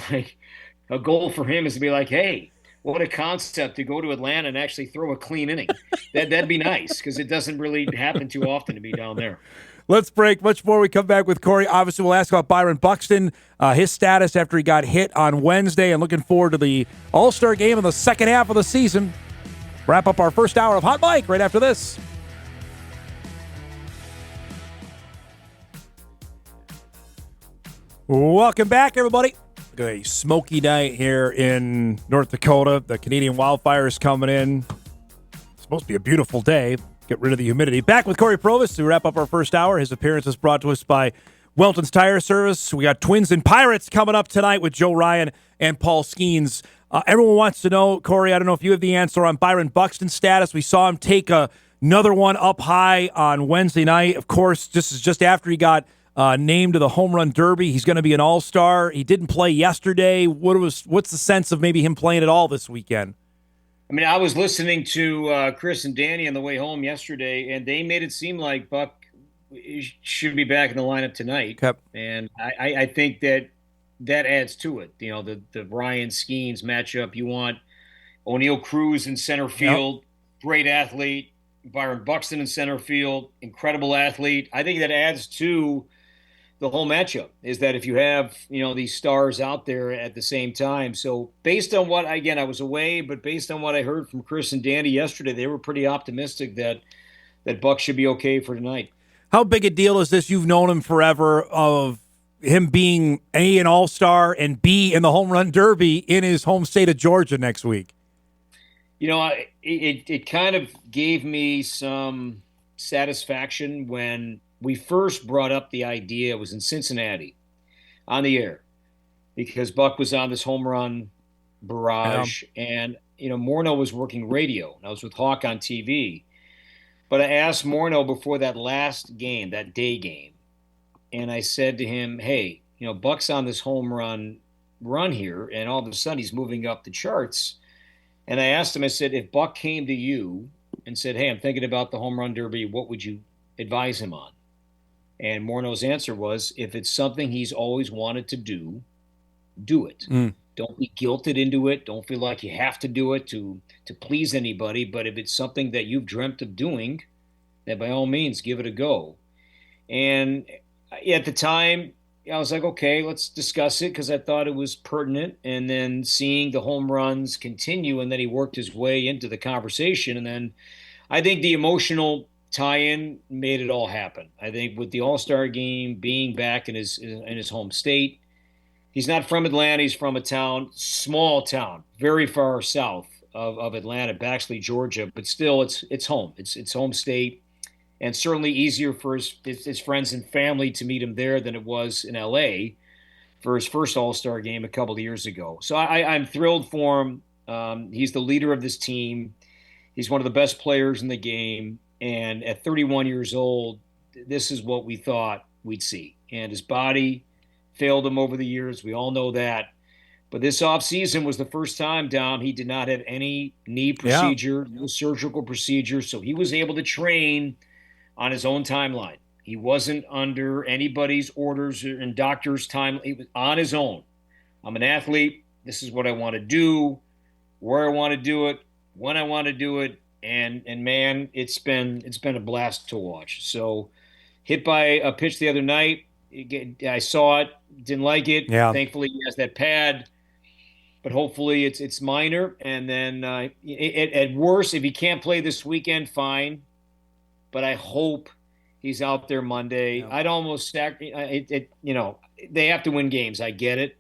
a goal for him is to be like, hey, what a concept to go to Atlanta and actually throw a clean inning. That'd be nice because it doesn't really happen too often to be down there. Let's break. Much more we come back with Cory. Obviously, we'll ask about Byron Buxton, his status after he got hit on Wednesday, and looking forward to the All-Star game in the second half of the season. Wrap up our first hour of Hot Mike right after this. Welcome back, everybody. A smoky night here in North Dakota. The Canadian wildfires coming in. It's supposed to be a beautiful day. Get rid of the humidity. Back with Cory Provus to wrap up our first hour. His appearance is brought to us by Welton's Tire Service. We got Twins and Pirates coming up tonight with Joe Ryan and Paul Skeens. Everyone wants to know, Cory, I don't know if you have the answer on Byron Buxton's status. We saw him take another one up high on Wednesday night. Of course, this is just after he got named to the Home Run Derby. He's going to be an all-star. He didn't play yesterday. What's the sense of maybe him playing at all this weekend? I mean, I was listening to Chris and Danny on the way home yesterday, and they made it seem like Buck should be back in the lineup tonight. Yep. And I think that adds to it. You know, the Ryan Skeens matchup. You want O'Neill Cruz in center field, great athlete. Byron Buxton in center field, incredible athlete. I think that adds to the whole matchup, is that if you have, these stars out there at the same time. So based on what, again, I was away, but based on what I heard from Chris and Danny yesterday, they were pretty optimistic that Buck should be okay for tonight. How big a deal is this? You've known him forever, of him being A, an all-star, and B, in the Home Run Derby in his home state of Georgia next week. It kind of gave me some satisfaction when we first brought up the idea. It was in Cincinnati on the air because Buck was on this home run barrage, and Morneau was working radio, and I was with Hawk on TV. But I asked Morneau before that last game, that day game, and I said to him, hey, Buck's on this home run here, and all of a sudden he's moving up the charts. And I asked him, I said, if Buck came to you and said, hey, I'm thinking about the Home Run Derby, what would you advise him on? And Morneau's answer was, if it's something he's always wanted to do, do it. Don't be guilted into it. Don't feel like you have to do it to please anybody. But if it's something that you've dreamt of doing, then by all means, give it a go. And at the time, I was like, okay, let's discuss it, because I thought it was pertinent. And then seeing the home runs continue, and then he worked his way into the conversation. And then I think the emotional tie-in made it all happen. I think with the All-Star game, being back in his home state, he's not from Atlanta. He's from a small town, very far south of Atlanta, Baxley, Georgia. But still, it's home. It's home state. And certainly easier for his friends and family to meet him there than it was in L.A. for his first All-Star game a couple of years ago. So I'm thrilled for him. He's the leader of this team. He's one of the best players in the game. And at 31 years old, this is what we thought we'd see. And his body failed him over the years. We all know that. But this offseason was the first time, Dom, he did not have any knee procedure, no surgical procedure. So he was able to train on his own timeline. He wasn't under anybody's orders and doctor's time. He was on his own. I'm an athlete. This is what I want to do, where I want to do it, when I want to do it. And man, it's been a blast to watch. So hit by a pitch the other night. I saw it, didn't like it. Yeah. Thankfully, he has that pad. But hopefully it's minor. And then at worst, if he can't play this weekend, fine. But I hope he's out there Monday. Yeah. I'd almost they have to win games. I get it.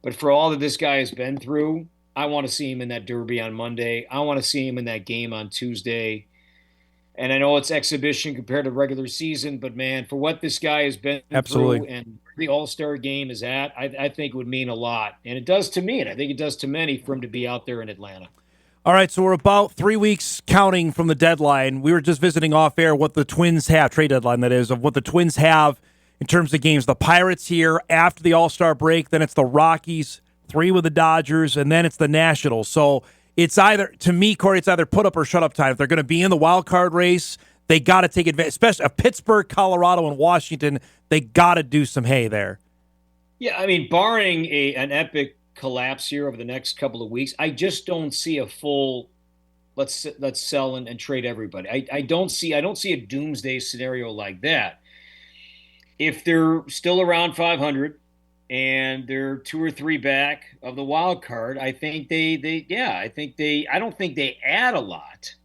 But for all that this guy has been through, I want to see him in that derby on Monday. I want to see him in that game on Tuesday. And I know it's exhibition compared to regular season, but man, for what this guy has been through and the All-Star game is at, I think it would mean a lot. And it does to me, and I think it does to many, for him to be out there in Atlanta. All right, so we're about 3 weeks counting from the deadline. We were just visiting off air what the Twins have, trade deadline that is, of what the Twins have in terms of games. The Pirates here after the All-Star break, then it's the Rockies, 3 with the Dodgers, and then it's the Nationals. So it's either, to me, Cory, it's either put up or shut up time. If they're going to be in the wild card race, they got to take advantage, especially of Pittsburgh, Colorado, and Washington. They got to do some hay there. Yeah, I mean, barring an epic collapse here over the next couple of weeks. I just don't see a full let's sell and trade everybody. I don't see a doomsday scenario like that. If they're still around 500 and they're 2 or 3 back of the wild card, I think I don't think they add a lot,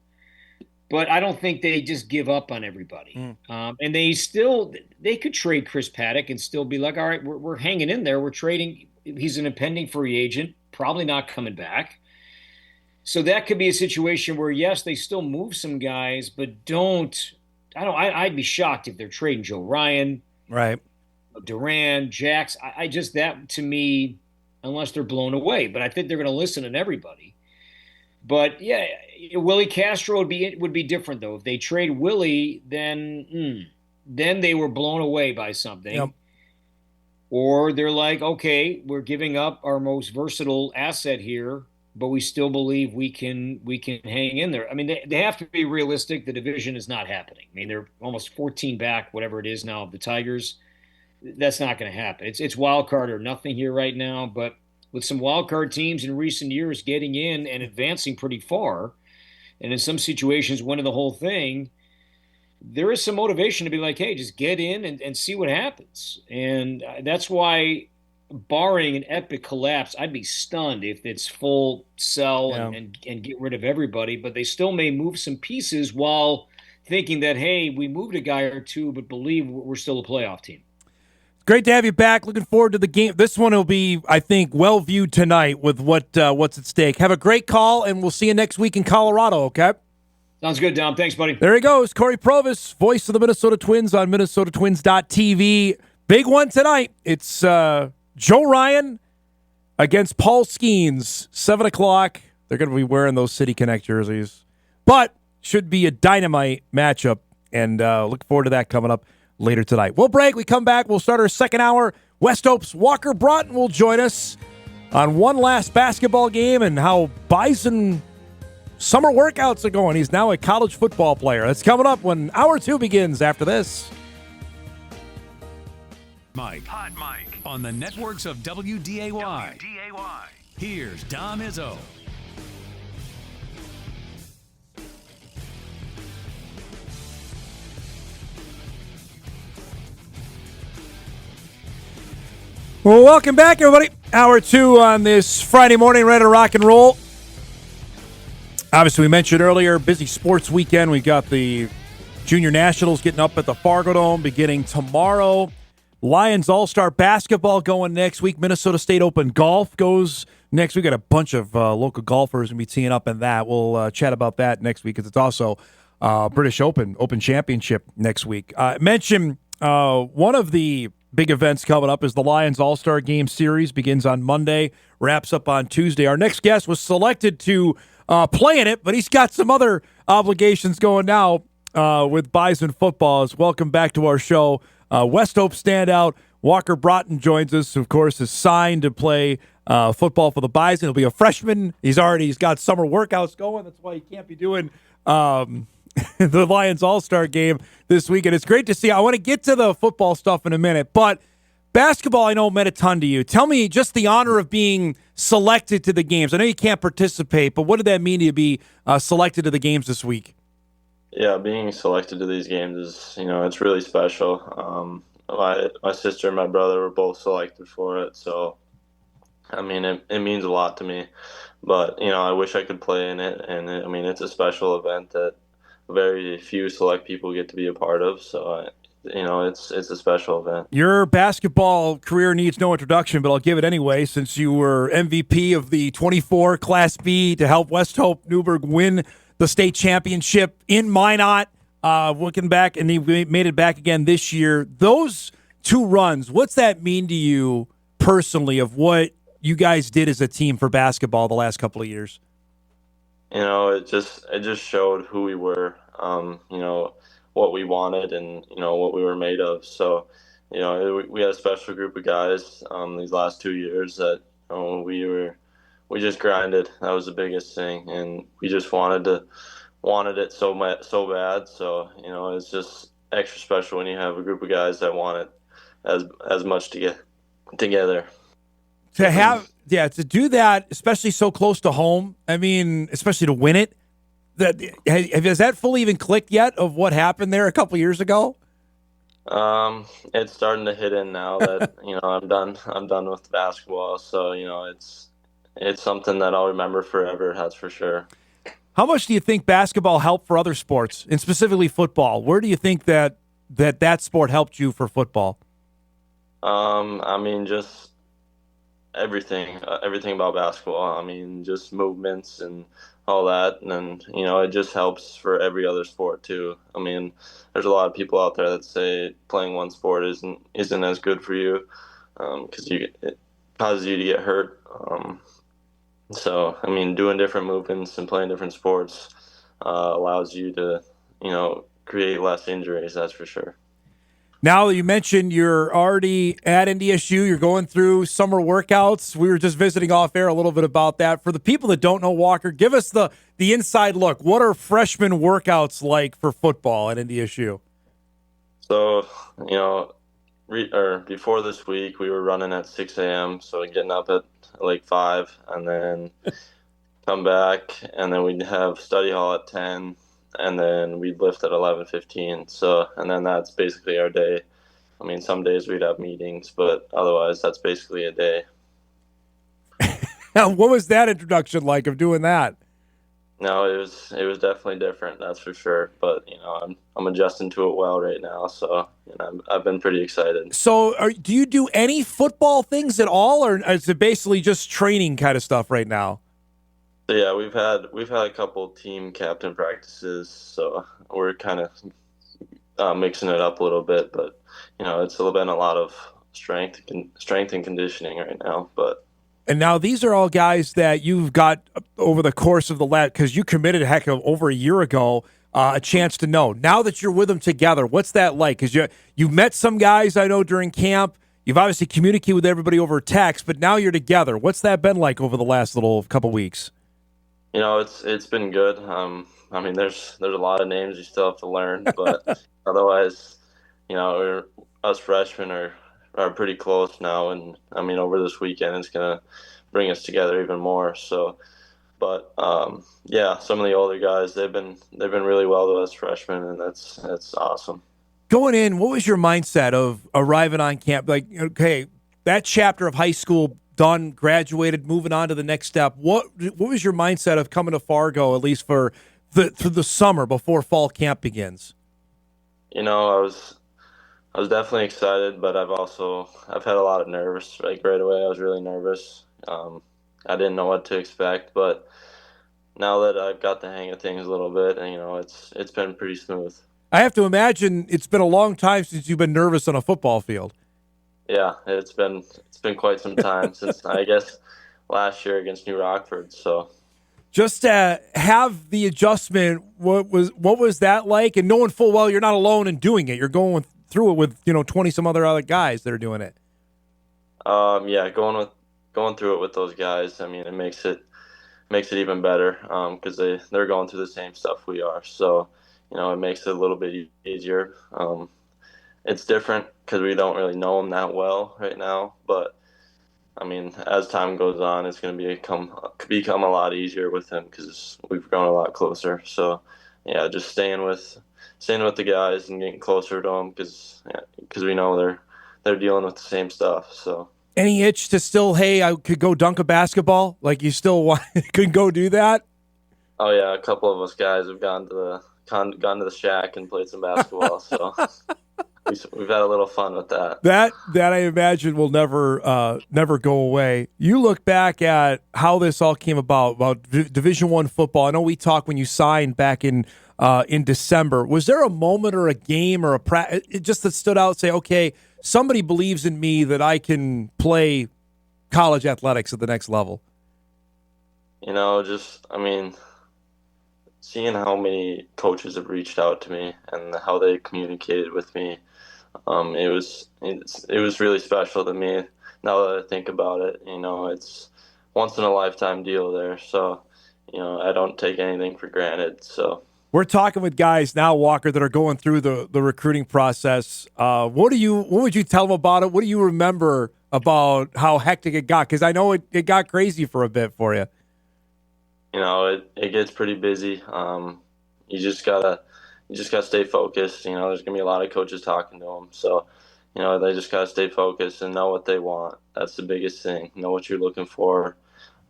but I don't think they just give up on everybody. And they could trade Chris Paddock and still be like, all right, we're hanging in there. We're trading. He's an impending free agent, probably not coming back. So that could be a situation where, yes, they still move some guys, but I'd be shocked if they're trading Joe Ryan, right? Duran, Jax. I just, that to me, unless they're blown away, but I think they're going to listen to everybody. But yeah, Willie Castro would be different though. If they trade Willie, then they were blown away by something. Yep. Or they're like, okay, we're giving up our most versatile asset here, but we still believe we can hang in there. I mean, they have to be realistic. The division is not happening. I mean, they're almost 14 back, whatever it is now, of the Tigers. That's not going to happen. It's wild card or nothing here right now. But with some wild card teams in recent years getting in and advancing pretty far, and in some situations winning the whole thing, there is some motivation to be like, hey, just get in and see what happens. And that's why, barring an epic collapse, I'd be stunned if it's full sell and get rid of everybody. But they still may move some pieces while thinking that, hey, we moved a guy or two, but believe we're still a playoff team. Great to have you back. Looking forward to the game. This one will be, I think, well viewed tonight with what's at stake. Have a great call, and we'll see you next week in Colorado, okay? Sounds good, Dom. Thanks, buddy. There he goes, Cory Provus, voice of the Minnesota Twins on MinnesotaTwins.tv. Big one tonight. It's Joe Ryan against Paul Skeens, 7 o'clock. They're going to be wearing those City Connect jerseys. But should be a dynamite matchup, and look forward to that coming up later tonight. We'll break. We come back. We'll start our second hour. West Hope's Walker Braaten will join us on one last basketball game and how Bison summer workouts are going. He's now a college football player. That's coming up when Hour 2 begins after this. Hot Mike on the networks of WDAY. Here's Dom Izzo. Well, welcome back, everybody. Hour 2 on this Friday morning, ready to rock and roll. Obviously, we mentioned earlier, busy sports weekend. We got the Junior Nationals getting up at the Fargo Dome beginning tomorrow. Lions All-Star Basketball going next week. Minnesota State Open Golf goes next week. We got a bunch of local golfers going to be teeing up in that. We'll chat about that next week because it's also British Open Championship next week. Mention one of the big events coming up is the Lions All-Star Game Series. Begins on Monday, wraps up on Tuesday. Our next guest was selected to play in it, but he's got some other obligations going now with Bison football. Welcome back to our show. West Hope standout Walker Braaten joins us, who, of course, is signed to play football for the Bison. He'll be a freshman. He's got summer workouts going. That's why he can't be doing the Lions All-Star Game this week. And it's great to see. I want to get to the football stuff in a minute, but basketball, I know, meant a ton to you. Tell me just the honor of being selected to the games. I know you can't participate, but what did that mean to you be selected to the games this week? Yeah, being selected to these games is, it's really special. My sister and my brother were both selected for it, so, I mean, it means a lot to me. But, I wish I could play in it, and, it's a special event that very few select people get to be a part of, so, it's a special event. Your basketball career needs no introduction, but I'll give it anyway, since you were MVP of the 24 Class B to help West Hope Newburgh win the state championship in Minot, looking back, and they made it back again this year. Those two runs, what's that mean to you personally of what you guys did as a team for basketball the last couple of years? It just showed who we were, what we wanted and, what we were made of. So, we had a special group of guys these last 2 years that we just grinded. That was the biggest thing, and we just wanted it so bad. So it's just extra special when you have a group of guys that want it as much to get together. to do that, especially so close to home. I mean, especially to win it. Has that fully even clicked yet of what happened there a couple years ago? It's starting to hit in now that I'm done with basketball. So it's something that I'll remember forever. That's for sure. How much do you think basketball helped for other sports, and specifically football? Where do you think that sport helped you for football? I mean, just everything about basketball. I mean, just movements and all that, and then it just helps for every other sport too. I mean, there's a lot of people out there that say playing one sport isn't as good for you because it causes you to get hurt. So I mean, doing different movements and playing different sports allows you to create less injuries. That's for sure. Now that you mentioned you're already at NDSU, you're going through summer workouts. We were just visiting off air a little bit about that. For the people that don't know, Walker, give us the inside look. What are freshman workouts like for football at NDSU? So, before this week, we were running at 6 a.m., so getting up at like 5, and then come back, and then we'd have study hall at 10, and then we'd lift at 11:15. So, and then that's basically our day. I mean, some days we'd have meetings, but otherwise that's basically a day. Now, what was that introduction like of doing that? No, it was definitely different, that's for sure. But I'm adjusting to it well right now, so I've been pretty excited. So, do you do any football things at all, or is it basically just training kind of stuff right now? So yeah, we've had a couple team captain practices, so we're kind of mixing it up a little bit. But it's been a lot of strength and conditioning right now. And now these are all guys that you've got over the course of the last, because you committed over a year ago, a chance to know. Now that you're with them together, what's that like? Because you met some guys I know during camp. You've obviously communicated with everybody over text, but now you're together. What's that been like over the last little couple weeks? It's been good. I mean, there's a lot of names you still have to learn, but otherwise, us freshmen are pretty close now, and I mean, over this weekend, it's gonna bring us together even more. So, but yeah, some of the older guys, they've been really well to us freshmen, and that's awesome. Going in, what was your mindset of arriving on camp? Like, okay, that chapter of high school done, graduated, moving on to the next step. What was your mindset of coming to Fargo, at least for the summer before fall camp begins? I was definitely excited, but I've had a lot of nerves. Like right away, I was really nervous. I didn't know what to expect, but now that I've got the hang of things a little bit, and it's been pretty smooth. I have to imagine it's been a long time since you've been nervous on a football field. Yeah, it's been quite some time since I guess last year against New Rockford. So just to have the adjustment, what was that like? And knowing full well you're not alone in doing it, you're going through it with 20 some other guys that are doing it. Yeah, going through it with those guys. I mean, it makes it even better because they're going through the same stuff we are. So it makes it a little bit easier. It's different because we don't really know them that well right now, but I mean, as time goes on, it's going to become a lot easier with them because we've grown a lot closer. So, yeah, just staying with the guys and getting closer to them because we know they're dealing with the same stuff. So, any itch to still, hey, I could go dunk a basketball? Like you still could go do that? Oh yeah, a couple of us guys have gone to the shack and played some basketball. So. We've had a little fun with that. That I imagine will never go away. You look back at how this all came about Division I football. I know we talked when you signed back in December. Was there a moment or a game or it just that stood out? Say, okay, somebody believes in me that I can play college athletics at the next level. Seeing how many coaches have reached out to me and how they communicated with me. It was really special to me. Now that I think about it, it's once in a lifetime deal there. So, I don't take anything for granted. So we're talking with guys now, Walker, that are going through the recruiting process. What would you tell them about it? What do you remember about how hectic it got? Because I know it got crazy for a bit for you. You know, it gets pretty busy. You just gotta stay focused. You know, there's gonna be a lot of coaches talking to them, so you know they just gotta stay focused and know what they want. That's the biggest thing. Know what you're looking for.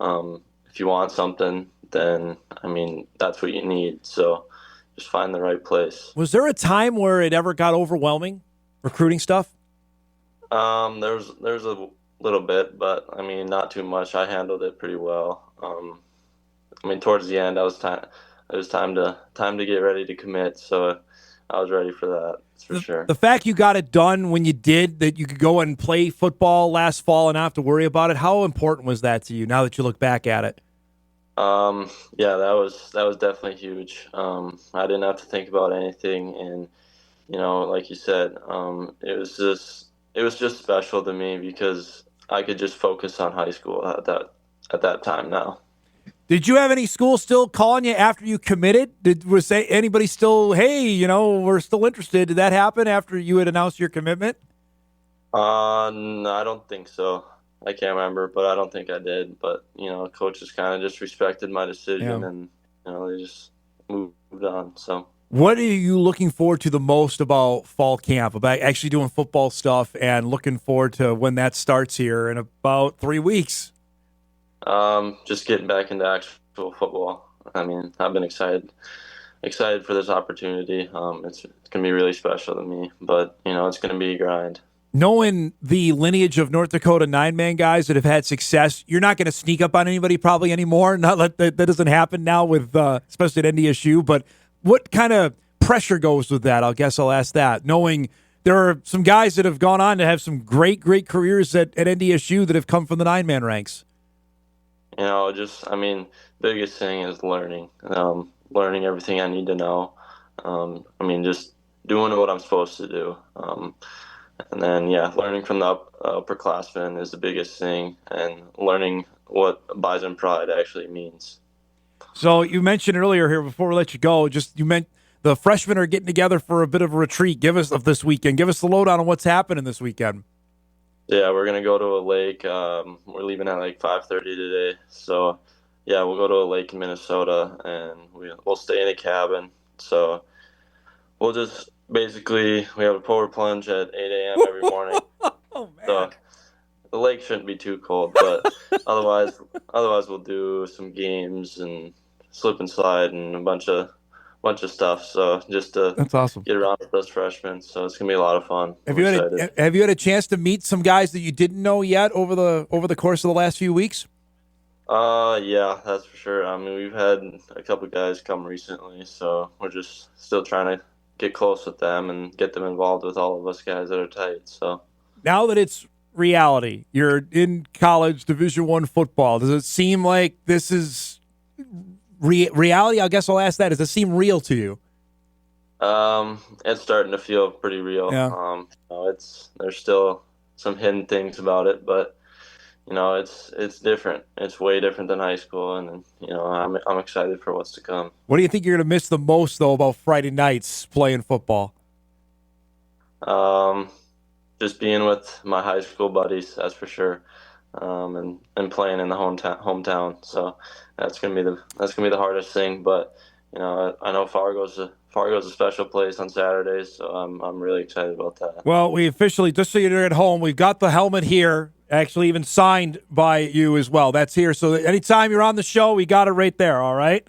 If you want something, then I mean that's what you need. So just find the right place. Was there a time where it ever got overwhelming, recruiting stuff? There's a little bit, but I mean not too much. I handled it pretty well. I mean towards the end, it was time to get ready to commit. So I was ready for that. That's for sure. The fact you got it done when you did, that you could go and play football last fall and not have to worry about it, how important was that to you now that you look back at it? Yeah, that was definitely huge. I didn't have to think about anything, and you know, like you said, it was just special to me because I could just focus on high school at that time now. Did you have any school still calling you after you committed? Was anybody still, hey, you know, we're still interested? Did that happen after you had announced your commitment? No, I don't think so. I can't remember, but I don't think I did. But you know, coaches kind of just respected my decision, and you know, they just moved on. So, what are you looking forward to the most about fall camp? About actually doing football stuff and looking forward to when that starts here in about 3 weeks? Just getting back into actual football. I mean, I've been excited for this opportunity. It's gonna be really special to me, but you know, it's gonna be a grind. Knowing the lineage of North Dakota 9-man guys that have had success, you're not going to sneak up on anybody probably anymore. Not that doesn't happen now with especially at NDSU. But what kind of pressure goes with that? I guess I'll ask that. Knowing there are some guys that have gone on to have some great careers at NDSU that have come from the 9-man ranks. You know, biggest thing is learning. Learning everything I need to know. I mean, just doing what I'm supposed to do. And then, learning from the upperclassmen is the biggest thing, and learning what Bison Pride actually means. So you mentioned earlier here, before we let you go, you meant the freshmen are getting together for a bit of a retreat. Give us the lowdown on what's happening this weekend. Yeah, we're going to go to a lake. We're leaving at like 5:30 today. So, we'll go to a lake in Minnesota, and we'll stay in a cabin. So we'll just basically, we have a polar plunge at 8 a.m. every morning. Oh, man. So the lake shouldn't be too cold, but otherwise we'll do some games and slip and slide and a bunch of stuff. So just to That's awesome. Get around with those freshmen. So it's gonna be a lot of fun. Have you had a chance to meet some guys that you didn't know yet over the course of the last few weeks? Yeah, that's for sure. I mean, we've had a couple guys come recently, so we're just still trying to get close with them and get them involved with all of us guys that are tight. So now that it's reality, you're in college Division I football. Does it seem like this is reality? I guess I'll ask that. Does it seem real to you? It's starting to feel pretty real. Yeah. There's still some hidden things about it, but you know, it's different. It's way different than high school, and you know, I'm excited for what's to come. What do you think you're going to miss the most, though, about Friday nights playing football? Just being with my high school buddies, that's for sure, and playing in the hometown. So that's gonna be the hardest thing. But you know, I know Fargo's a special place on Saturdays, so I'm really excited about that. Well, we officially, just so you're at home, we've got the helmet here. Actually, even signed by you as well. That's here. So anytime you're on the show, we got it right there. All right.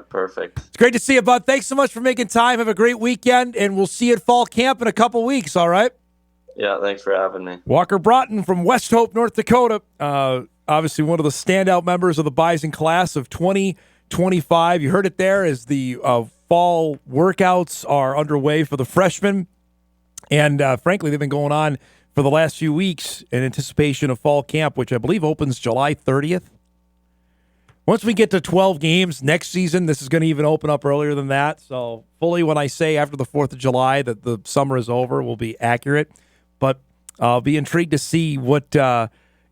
Perfect. It's great to see you, bud. Thanks so much for making time. Have a great weekend, and we'll see you at fall camp in a couple weeks. All right. Yeah. Thanks for having me. Walker Braaten from West Hope, North Dakota. Obviously, one of the standout members of the Bison class of 2025. You heard it there as the fall workouts are underway for the freshmen, and frankly, they've been going on for the last few weeks in anticipation of fall camp, which I believe opens July 30th. Once we get to 12 games next season, this is going to even open up earlier than that. So fully when I say after the 4th of July that the summer is over will be accurate. But I'll be intrigued to see what,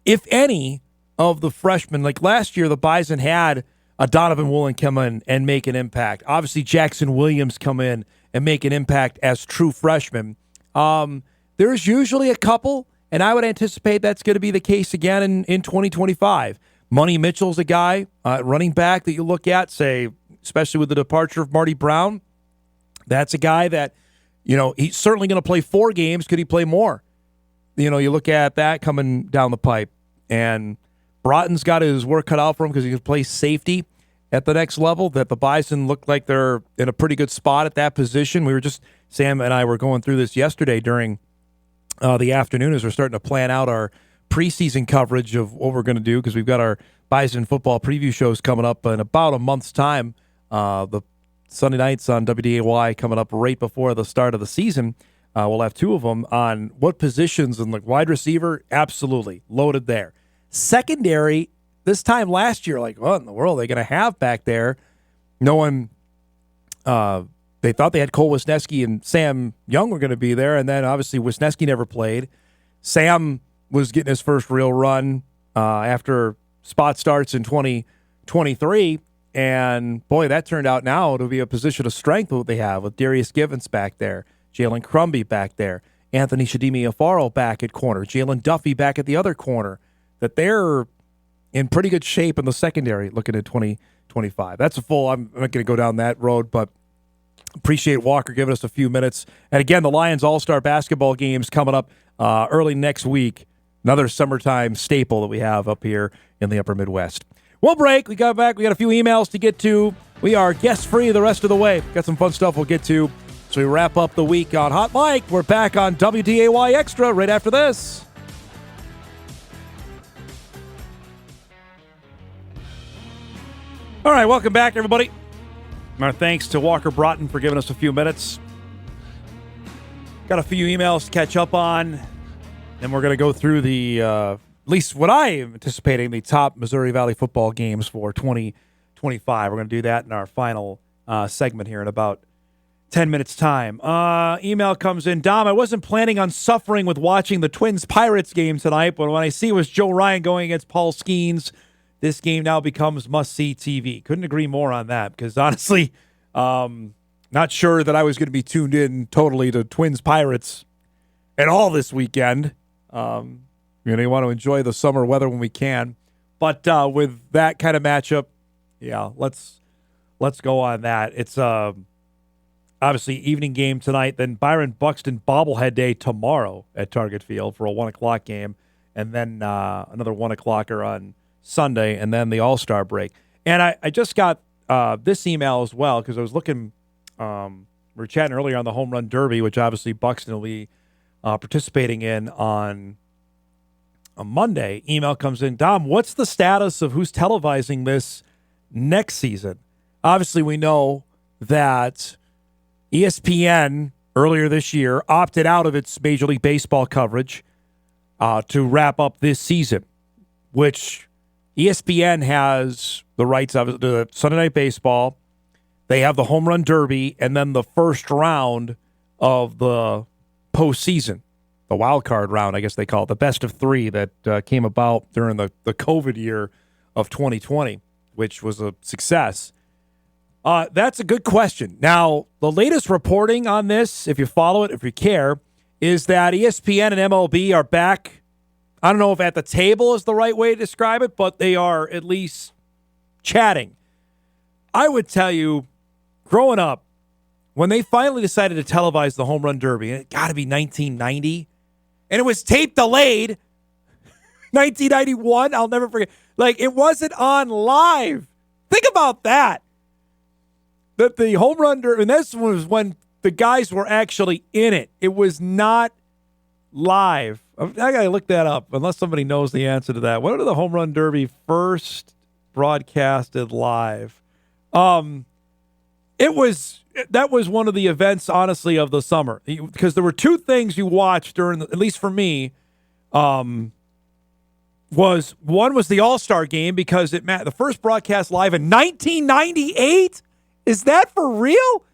if any, of the freshmen. Like last year, the Bison had a Donovan Woolen come in and make an impact. Obviously, Jackson Williams come in and make an impact as true freshmen. There's usually a couple And I would anticipate that's going to be the case again in 2025. Money Mitchell's a guy, running back that you look at, say, especially with the departure of Marty Brown. That's a guy that, he's certainly going to play 4 games. Could he play more? You look at that coming down the pipe. And Braaten's got his work cut out for him because he can play safety at the next level. That the Bison look like they're in a pretty good spot at that position. Sam and I were going through this yesterday during the afternoon as we're starting to plan out our preseason coverage of what we're going to do, because we've got our Bison football preview shows coming up in about a month's time. The Sunday nights on WDAY coming up right before the start of the season. We'll have 2 of them on what positions, and like wide receiver, absolutely loaded there. Secondary, this time last year, like, what in the world are they going to have back there? No one, they thought they had Cole Wisniewski and Sam Young were going to be there, and then obviously Wisniewski never played. Sam was getting his first real run after spot starts in 2023, and boy, that turned out now to be a position of strength what they have with Darius Givens back there, Jalen Crumby back there, Anthony Shadimi-Afaro back at corner, Jalen Duffy back at the other corner, that they're in pretty good shape in the secondary looking at 2025. That's I'm not going to go down that road, but appreciate Walker giving us a few minutes. And again, the Lions All-Star basketball games coming up early next week. Another summertime staple that we have up here in the upper Midwest. We'll break. We got back. We got a few emails to get to. We are guest-free the rest of the way. Got some fun stuff we'll get to. So we wrap up the week on Hot Mic. We're back on WDAY Extra right after this. All right, welcome back, everybody. Our thanks to Walker Braaten for giving us a few minutes. Got a few emails to catch up on. And we're going to go through the, at least what I am anticipating, the top Missouri Valley football games for 2025. We're going to do that in our final segment here in about 10 minutes' time. Email comes in. Dom, I wasn't planning on suffering with watching the Twins-Pirates game tonight, but when I see it was Joe Ryan going against Paul Skeens, this game now becomes must-see TV. Couldn't agree more on that, because honestly, not sure that I was going to be tuned in totally to Twins-Pirates at all this weekend. You want to enjoy the summer weather when we can. But with that kind of matchup, yeah, let's go on that. It's obviously evening game tonight, then Byron Buxton bobblehead day tomorrow at Target Field for a 1 o'clock game, and then another 1 o'clocker on Sunday, and then the All-Star break. And I just got this email as well, because I was looking, we were chatting earlier on the Home Run Derby, which obviously Buxton will be participating in on a Monday. Email comes in. Dom, what's the status of who's televising this next season? Obviously, we know that ESPN earlier this year opted out of its Major League Baseball coverage to wrap up this season, which ESPN has the rights of the Sunday Night Baseball. They have the Home Run Derby, and then the first round of the postseason, the wild card round, I guess they call it, the best of 3 that came about during the COVID year of 2020, which was a success. That's a good question. Now, the latest reporting on this, if you follow it, if you care, is that ESPN and MLB are back. I don't know if at the table is the right way to describe it, but they are at least chatting. I would tell you, growing up, when they finally decided to televise the Home Run Derby, and it got to be 1990, and it was tape delayed, 1991, I'll never forget. Like, it wasn't on live. Think about that. That the Home Run Derby, and this was when the guys were actually in it. It was not live. I got to look that up, unless somebody knows the answer to that. When did the Home Run Derby first broadcasted live? That was one of the events, honestly, of the summer, because there were 2 things you watched during, at least for me, one was the All-Star game, because the first broadcast live in 1998. Is that for real?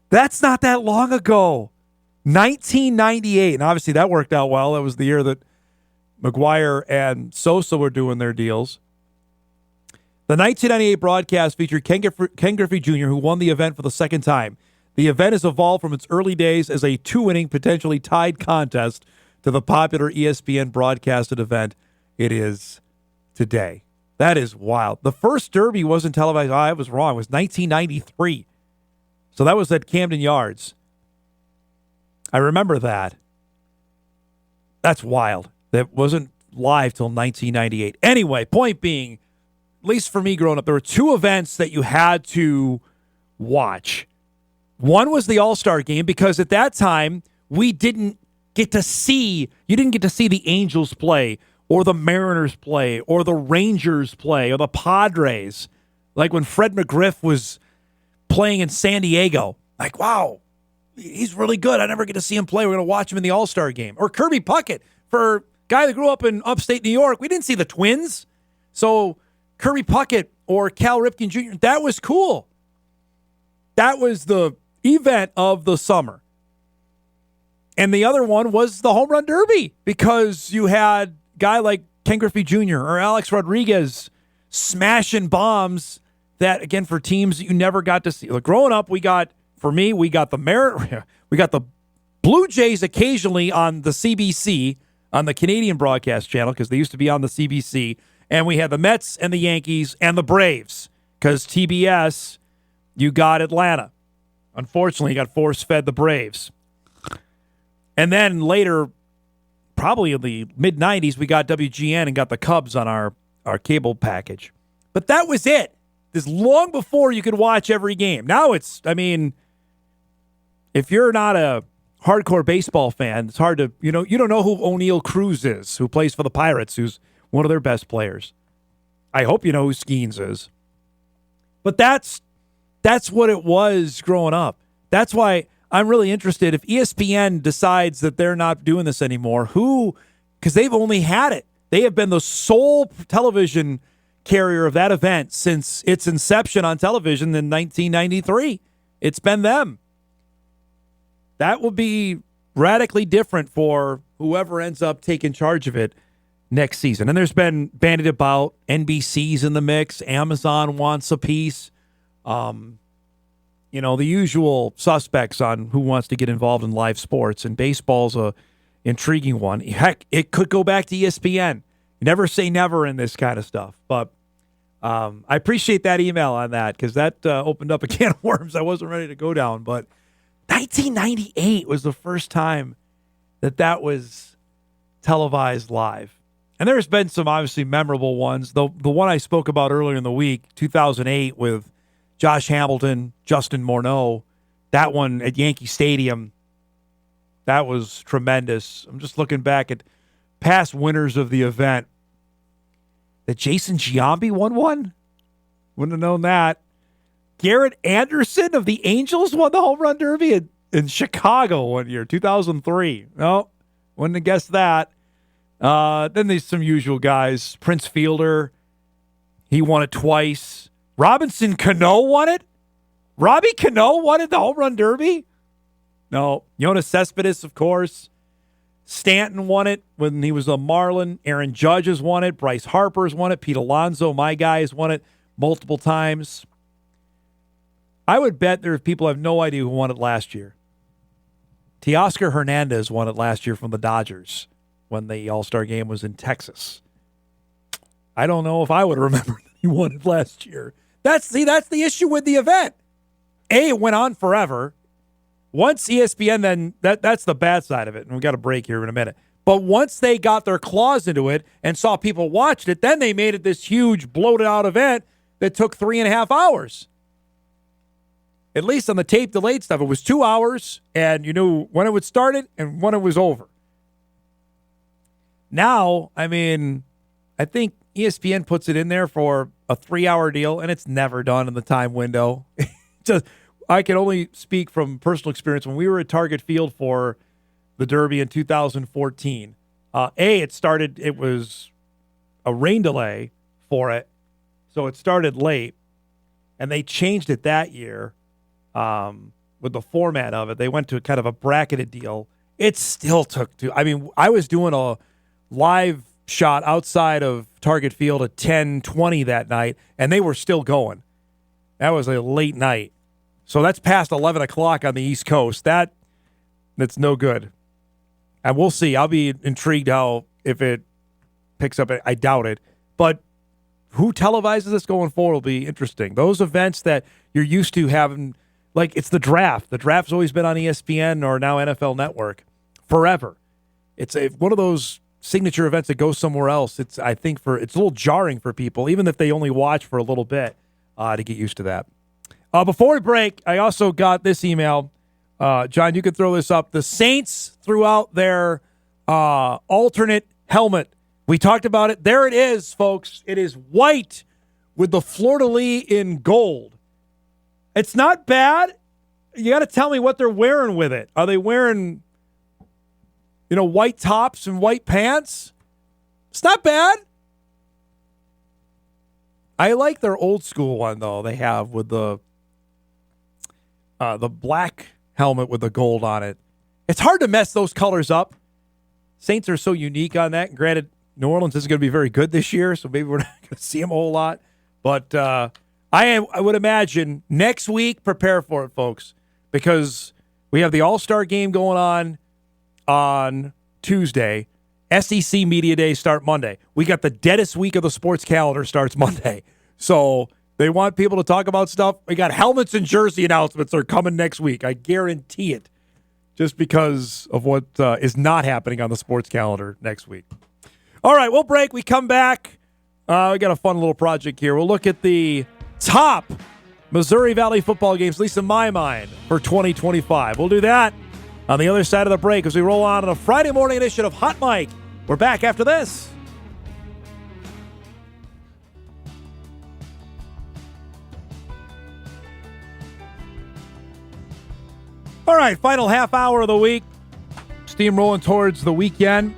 That's not that long ago. 1998, and obviously that worked out well. That was the year that McGuire and Sosa were doing their deals. The 1998 broadcast featured Ken Griffey Jr., who won the event for the second time. The event has evolved from its early days as a 2-inning, potentially tied contest to the popular ESPN broadcasted event it is today. That is wild. The first Derby wasn't televised. I was wrong. It was 1993. So that was at Camden Yards. I remember that. That's wild. That wasn't live till 1998. Anyway, point being, at least for me growing up, there were two events that you had to watch. One was the All-Star Game, because at that time, you didn't get to see the Angels play or the Mariners play or the Rangers play or the Padres. Like when Fred McGriff was playing in San Diego. Like, wow, he's really good. I never get to see him play. We're going to watch him in the All-Star Game. Or Kirby Puckett, for a guy that grew up in upstate New York. We didn't see the Twins. So Kirby Puckett or Cal Ripken Jr., that was cool. That was the event of the summer. And the other one was the Home Run Derby, because you had a guy like Ken Griffey Jr. or Alex Rodriguez smashing bombs that, again, for teams that you never got to see. Like growing up, we got the Blue Jays occasionally on the CBC, on the Canadian broadcast channel, because they used to be on the CBC, and we had the Mets and the Yankees and the Braves, because TBS, you got Atlanta. Unfortunately, you got force-fed the Braves. And then later, probably in the mid-'90s, we got WGN and got the Cubs on our cable package. But that was it. This long before you could watch every game. Now it's, if you're not a hardcore baseball fan, it's hard to, you don't know who O'Neal Cruz is, who plays for the Pirates, who's one of their best players. I hope you know who Skeens is. But that's what it was growing up. That's why I'm really interested if ESPN decides that they're not doing this anymore. Because they've only had it. They have been the sole television carrier of that event since its inception on television in 1993. It's been them. That will be radically different for whoever ends up taking charge of it next season. And there's been bandied about NBC's in the mix. Amazon wants a piece. The usual suspects on who wants to get involved in live sports. And baseball's a intriguing one. Heck, it could go back to ESPN. You never say never in this kind of stuff. But I appreciate that email on that, because that opened up a can of worms I wasn't ready to go down. But 1998 was the first time that was televised live. And there's been some obviously memorable ones. The one I spoke about earlier in the week, 2008, with Josh Hamilton, Justin Morneau, that one at Yankee Stadium, that was tremendous. I'm just looking back at past winners of the event. That Jason Giambi won one? Wouldn't have known that. Garrett Anderson of the Angels won the Home Run Derby in Chicago one year, 2003. No, wouldn't have guessed that. Then there's some usual guys. Prince Fielder, he won it twice. Robinson Cano won it? Robbie Cano won it, the Home Run Derby? No. Jonas Cespedes, of course. Stanton won it when he was a Marlin. Aaron Judge has won it. Bryce Harper's won it. Pete Alonso, my guy, has won it multiple times. I would bet there are people who have no idea who won it last year. Teoscar Hernandez won it last year from the Dodgers when the All-Star Game was in Texas. I don't know if I would remember that he won it last year. That's the issue with the event. It went on forever. Once ESPN, then that's the bad side of it, and we got a break here in a minute. But once they got their claws into it and saw people watched it, then they made it this huge, bloated-out event that took 3.5 hours. At least on the tape-delayed stuff, it was 2 hours, and you knew when it would start it and when it was over. Now, I think ESPN puts it in there for a 3-hour deal, and it's never done in the time window. I can only speak from personal experience. When we were at Target Field for the Derby in 2014, it was a rain delay for it, so it started late, and they changed it that year with the format of it. They went to kind of a bracketed deal. It still took I was doing a live shot outside of Target Field at 10:20 that night, and they were still going. That was a late night. So that's past 11 o'clock on the East Coast. That's no good. And we'll see. I'll be intrigued if it picks up. I doubt it. But who televises this going forward will be interesting. Those events that you're used to having, like it's the draft. The draft's always been on ESPN or now NFL Network forever. It's one of those signature events that goes somewhere else. It's a little jarring for people, even if they only watch for a little bit, to get used to that. Before we break, I also got this email. John, you could throw this up. The Saints threw out their alternate helmet. We talked about it. There it is, folks. It is white with the fleur-de-lis in gold. It's not bad. You got to tell me what they're wearing with it. Are they wearing, white tops and white pants? It's not bad. I like their old school one, though, they have with the black helmet with the gold on it. It's hard to mess those colors up. Saints are so unique on that. Granted, New Orleans isn't going to be very good this year, so maybe we're not going to see them a whole lot. But I would imagine next week, prepare for it, folks, because we have the All-Star game going on Tuesday. SEC Media Days start Monday. We got the deadest week of the sports calendar starts Monday. So they want people to talk about stuff. We got helmets and jersey announcements are coming next week. I guarantee it, just because of what is not happening on the sports calendar next week. All right, we'll break. We come back. We got a fun little project here. We'll look at the top Missouri Valley football games, at least in my mind, for 2025. We'll do that on the other side of the break as we roll on a Friday morning edition of Hot Mike. We're back after this. All right, final half hour of the week. Steamrolling towards the weekend.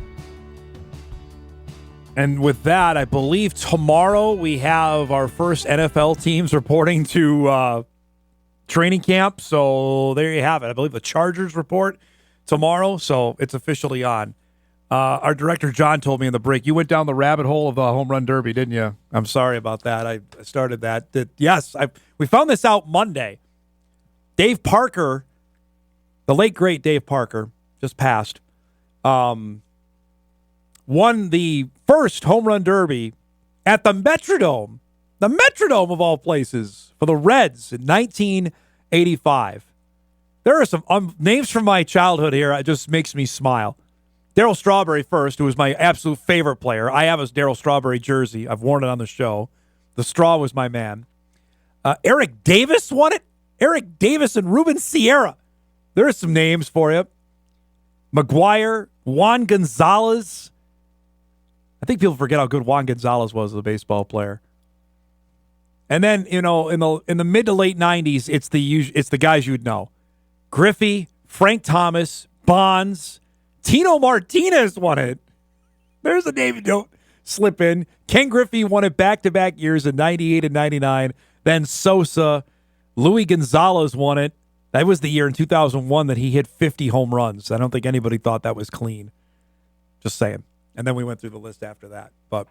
And with that, I believe tomorrow we have our first NFL teams reporting to training camp. So there you have it. I believe the Chargers report tomorrow, so it's officially on. Our director, John, told me in the break, you went down the rabbit hole of the home run derby, didn't you? I'm sorry about that. I started that. Yes, we found this out Monday. Dave Parker, the late, great Dave Parker, just passed, won the first home run derby at the Metrodome of all places, for the Reds in 1985. There are some names from my childhood here. It just makes me smile. Darryl Strawberry first, who was my absolute favorite player. I have a Darryl Strawberry jersey. I've worn it on the show. The Straw was my man. Eric Davis won it. Eric Davis and Ruben Sierra. There are some names for you. McGuire, Juan Gonzalez. I think people forget how good Juan Gonzalez was as a baseball player. And then, in the mid to late 90s, it's the guys you'd know. Griffey, Frank Thomas, Bonds, Tino Martinez won it. There's a name you don't slip in. Ken Griffey won it back-to-back years in 98 and 99. Then Sosa. Louis Gonzalez won it. That was the year in 2001 that he hit 50 home runs. I don't think anybody thought that was clean. Just saying. And then we went through the list after that. But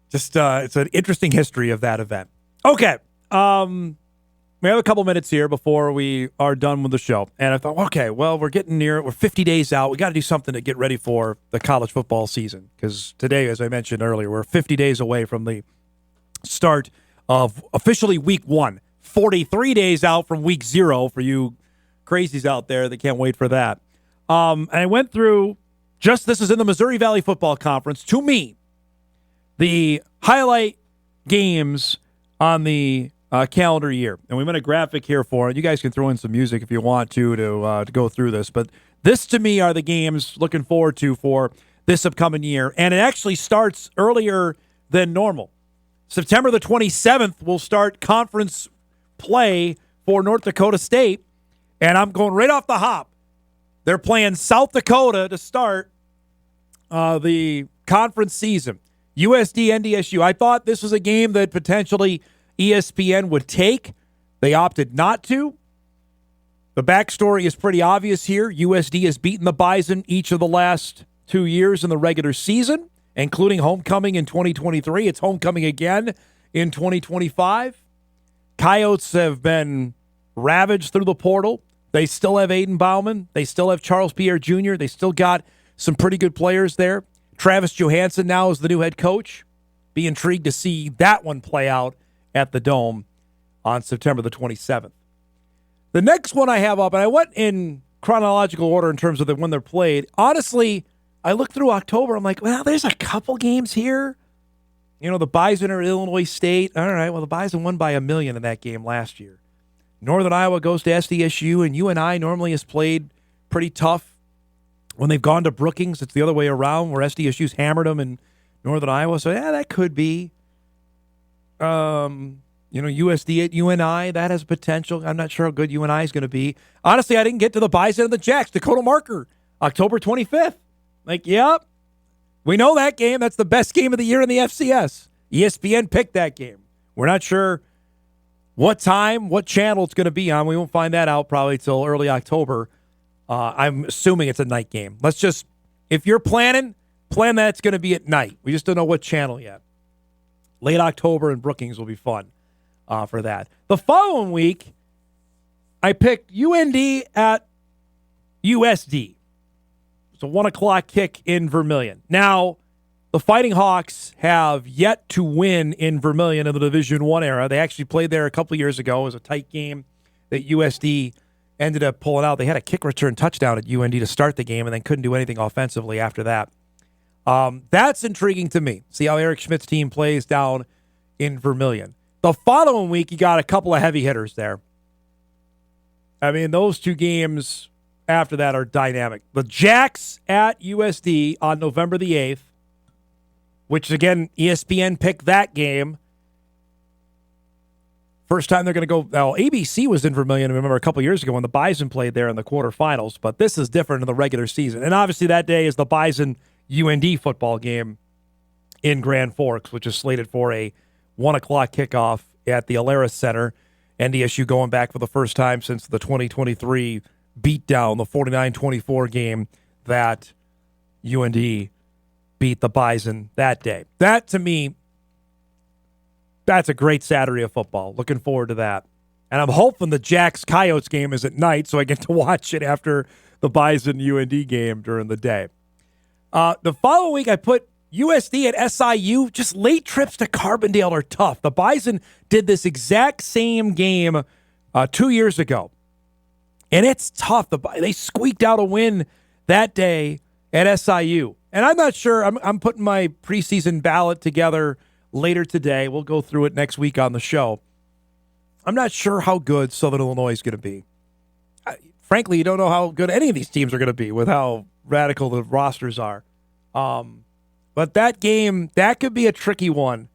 just it's an interesting history of that event. Okay. We have a couple minutes here before we are done with the show. And I thought, okay, well, we're getting near it. We're 50 days out. We got to do something to get ready for the college football season. Because today, as I mentioned earlier, we're 50 days away from the start of officially week 1. 43 days out from week 0 for you crazies out there that can't wait for that. And I went through, this is in the Missouri Valley Football Conference, to me, the highlight games on the calendar year. And we made a graphic here for it. You guys can throw in some music if you want to go through this. But this, to me, are the games looking forward to for this upcoming year. And it actually starts earlier than normal. September the 27th, we'll start conference play for North Dakota State. And I'm going right off the hop. They're playing South Dakota to start the conference season. USD NDSU. I thought this was a game that potentially ESPN would take. They opted not to. The backstory is pretty obvious here. USD has beaten the Bison each of the last 2 years in the regular season, including homecoming in 2023. It's homecoming again in 2025. Coyotes have been ravaged through the portal. They still have Aiden Bauman. They still have Charles Pierre Jr. They still got some pretty good players there. Travis Johansson now is the new head coach. Be intrigued to see that one play out at the Dome on September the 27th. The next one I have up, and I went in chronological order in terms of when they're played. Honestly, I looked through October. I'm like, well, there's a couple games here. You know, the Bison are Illinois State. All right, well, the Bison won by 1 million in that game last year. Northern Iowa goes to SDSU, and UNI normally has played pretty tough. When they've gone to Brookings, it's the other way around, where SDSU's hammered them in Northern Iowa. So, yeah, that could be. USD at UNI, that has potential. I'm not sure how good UNI is going to be. Honestly, I didn't get to the Bison and the Jacks. Dakota Marker, October 25th. Like, yep, we know that game. That's the best game of the year in the FCS. ESPN picked that game. We're not sure what time, what channel it's going to be on. We won't find that out probably till early October. I'm assuming it's a night game. Let's just, if you're plan that it's going to be at night. We just don't know what channel yet. Late October in Brookings will be fun for that. The following week, I picked UND at USD. It's a 1 o'clock kick in Vermilion. Now, the Fighting Hawks have yet to win in Vermilion in the Division I era. They actually played there a couple of years ago. It was a tight game that USD ended up pulling out. They had a kick return touchdown at UND to start the game and then couldn't do anything offensively after that. That's intriguing to me. See how Eric Schmidt's team plays down in Vermilion. The following week, you got a couple of heavy hitters there. I mean, those two games after that are dynamic. The Jacks at USD on November the 8th, which, again, ESPN picked that game. First time they're going to go. Well, ABC was in Vermilion, I remember, a couple years ago when the Bison played there in the quarterfinals, but this is different in the regular season. And obviously that day is the Bison UND football game in Grand Forks, which is slated for a 1 o'clock kickoff at the Alaris Center. NDSU going back for the first time since the 2023 beatdown, the 49-24 game that UND beat the Bison that day. That, to me, that's a great Saturday of football. Looking forward to that. And I'm hoping the Jacks-Coyotes game is at night so I get to watch it after the Bison-UND game during the day. The following week, I put USD at SIU. Just late trips to Carbondale are tough. The Bison did this exact same game 2 years ago. And it's tough. They squeaked out a win that day at SIU. And I'm not sure. I'm putting my preseason ballot together later today. We'll go through it next week on the show. I'm not sure how good Southern Illinois is going to be. Frankly, you don't know how good any of these teams are going to be with how radical the rosters are. But that game, that could be a tricky one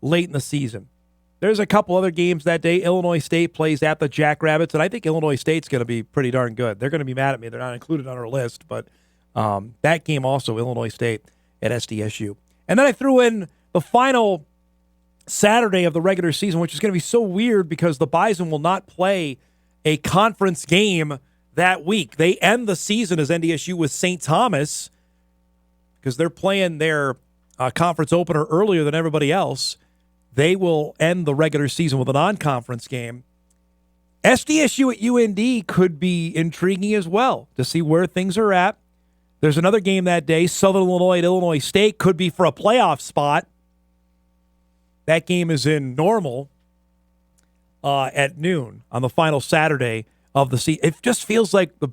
late in the season. There's a couple other games that day. Illinois State plays at the Jackrabbits, and I think Illinois State's going to be pretty darn good. They're going to be mad at me. They're not included on our list, but that game also, Illinois State at SDSU. And then I threw in the final Saturday of the regular season, which is going to be so weird because the Bison will not play a conference game that week. They end the season as NDSU with St. Thomas because they're playing their conference opener earlier than everybody else. They will end the regular season with a non-conference game. SDSU at UND could be intriguing as well to see where things are at. There's another game that day. Southern Illinois at Illinois State could be for a playoff spot. That game is in Normal at noon on the final Saturday of the season. It just feels like the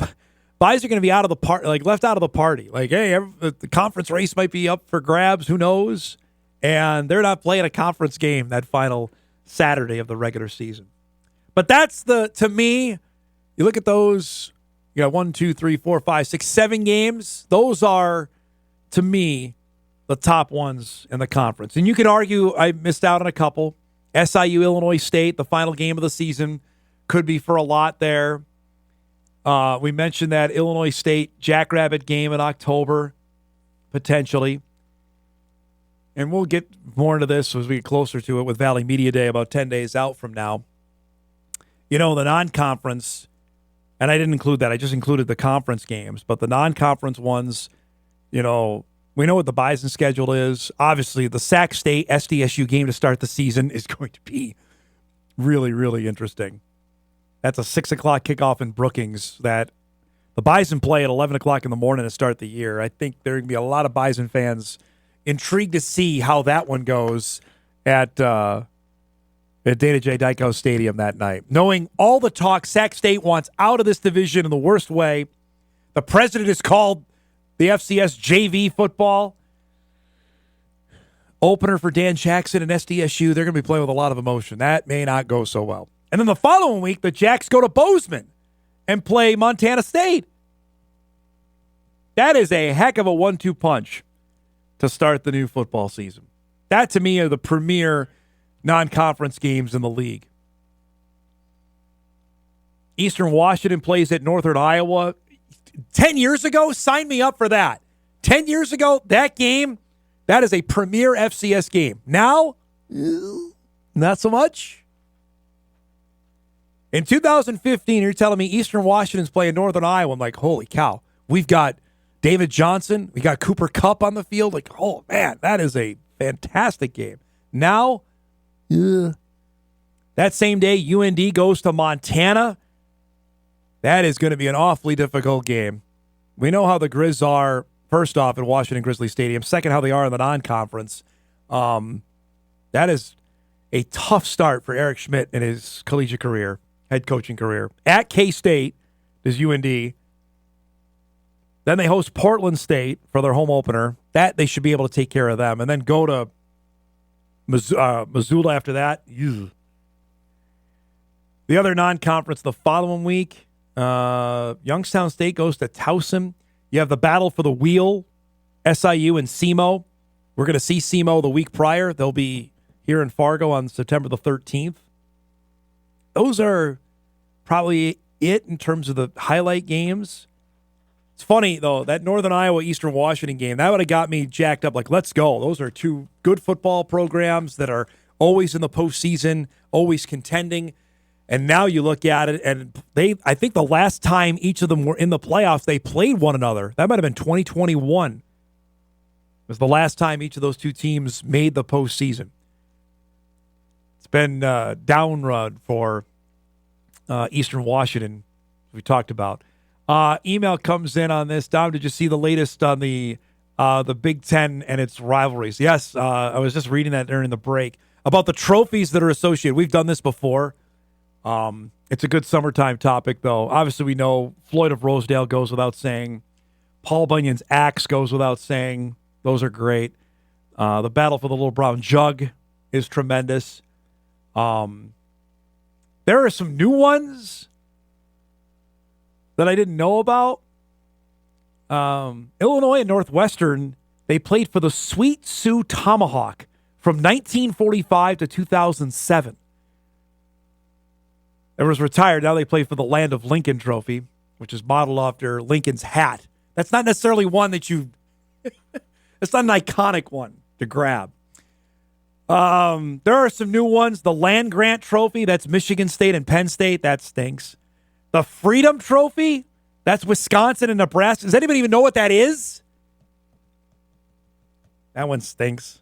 Buys are going to be out of the party, like left out of the party. Like, hey, the conference race might be up for grabs. Who knows? And they're not playing a conference game that final Saturday of the regular season. But that's to me, you look at those, you got 1, 2, 3, 4, 5, 6, 7 games. Those are, to me, the top ones in the conference. And you can argue I missed out on a couple. SIU, Illinois State, the final game of the season, could be for a lot there. We mentioned that Illinois State Jackrabbit game in October, potentially. And we'll get more into this as we get closer to it with Valley Media Day about 10 days out from now. You know, the non-conference, and I didn't include that. I just included the conference games. But the non-conference ones, you know, we know what the Bison schedule is. Obviously, the Sac State SDSU game to start the season is going to be really, really interesting. That's a 6 o'clock kickoff in Brookings that the Bison play at 11 o'clock in the morning to start the year. I think there are going to be a lot of Bison fans intrigued to see how that one goes at Dana J. Dyko Stadium that night. Knowing all the talk Sac State wants out of this division in the worst way. The president has called the FCS JV football. Opener for Dan Jackson and SDSU. They're going to be playing with a lot of emotion. That may not go so well. And then the following week, the Jacks go to Bozeman and play Montana State. That is a heck of a 1-2 punch to start the new football season. That, to me, are the premier non-conference games in the league. Eastern Washington plays at Northern Iowa. 10 years ago, sign me up for that. 10 years ago, that game, that is a premier FCS game. Now, not so much. In 2015, you're telling me Eastern Washington's playing Northern Iowa. I'm like, holy cow. We've got David Johnson. We got Cooper Kupp on the field. Like, oh, man, that is a fantastic game. Now, that same day, UND goes to Montana. That is going to be an awfully difficult game. We know how the Grizz are, first off, at Washington Grizzly Stadium. Second, how they are in the non-conference. That is a tough start for Eric Schmidt in his collegiate career, head coaching career. At K-State is UND. Then they host Portland State for their home opener. That they should be able to take care of them. And then go to Missoula after that. Ew. The other non-conference the following week, Youngstown State goes to Towson. You have the battle for the wheel, SIU and SEMO. We're going to see SEMO the week prior. They'll be here in Fargo on September the 13th. Those are probably it in terms of the highlight games. It's funny, though, that Northern Iowa Eastern Washington game, that would have got me jacked up. Like, let's go. Those are two good football programs that are always in the postseason, always contending. And now you look at it, and I think the last time each of them were in the playoffs, they played one another. That might have been 2021. It was the last time each of those two teams made the postseason. It's been down run for Eastern Washington, we talked about. Email comes in on this. Dom, did you see the latest on the Big Ten and its rivalries? Yes, I was just reading that during the break about the trophies that are associated. We've done this before. It's a good summertime topic, though. Obviously, we know Floyd of Rosedale goes without saying. Paul Bunyan's axe goes without saying. Those are great. The battle for the Little Brown Jug is tremendous. There are some new ones that I didn't know about. Illinois and Northwestern, they played for the Sweet Sioux Tomahawk from 1945 to 2007. It was retired. Now they play for the Land of Lincoln Trophy, which is modeled after Lincoln's hat. That's not necessarily one that you... It's not an iconic one to grab. There are some new ones. The Land Grant Trophy, that's Michigan State and Penn State. That stinks. The Freedom Trophy, that's Wisconsin and Nebraska. Does anybody even know what that is? That one stinks.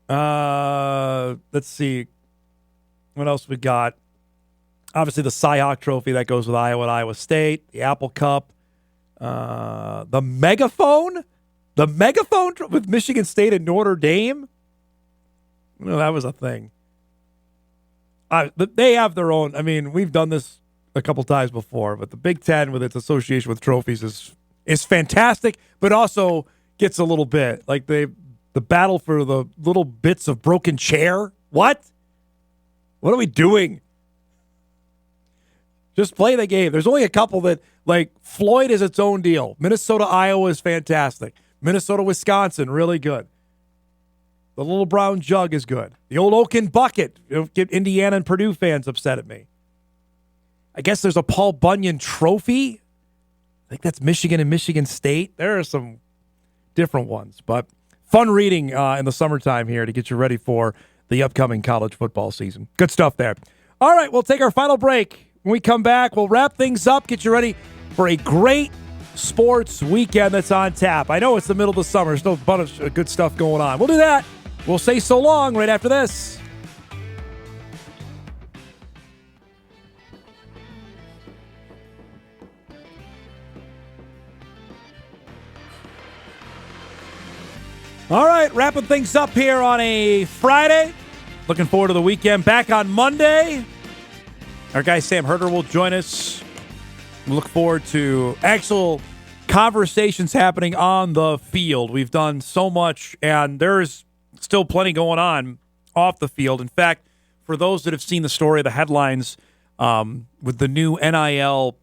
Let's see. What else we got? Obviously, the Cy-Hawk Trophy, that goes with Iowa and Iowa State. The Apple Cup. The Megaphone? The Megaphone with Michigan State and Notre Dame? Well, that was a thing. They have their own. I mean, we've done this a couple times before, but the Big Ten with its association with trophies is fantastic, but also gets a little bit like the battle for the little bits of broken chair. What are we doing? Just play the game. There's only a couple that, like, Floyd is its own deal. Minnesota, Iowa is fantastic. Minnesota, Wisconsin, really good. The Little Brown Jug is good. The old Oaken Bucket. Get Indiana and Purdue fans upset at me. I guess there's a Paul Bunyan Trophy. I think that's Michigan and Michigan State. There are some different ones, but fun reading in the summertime here to get you ready for the upcoming college football season. Good stuff there. All right, we'll take our final break. When we come back, we'll wrap things up, get you ready for a great sports weekend that's on tap. I know it's the middle of the summer. There's still a bunch of good stuff going on. We'll do that. We'll say so long right after this. All right, wrapping things up here on a Friday. Looking forward to the weekend. Back on Monday. Our guy Sam Herder will join us. We look forward to actual conversations happening on the field. We've done so much, and there's still plenty going on off the field. In fact, for those that have seen the story, the headlines with the new NIL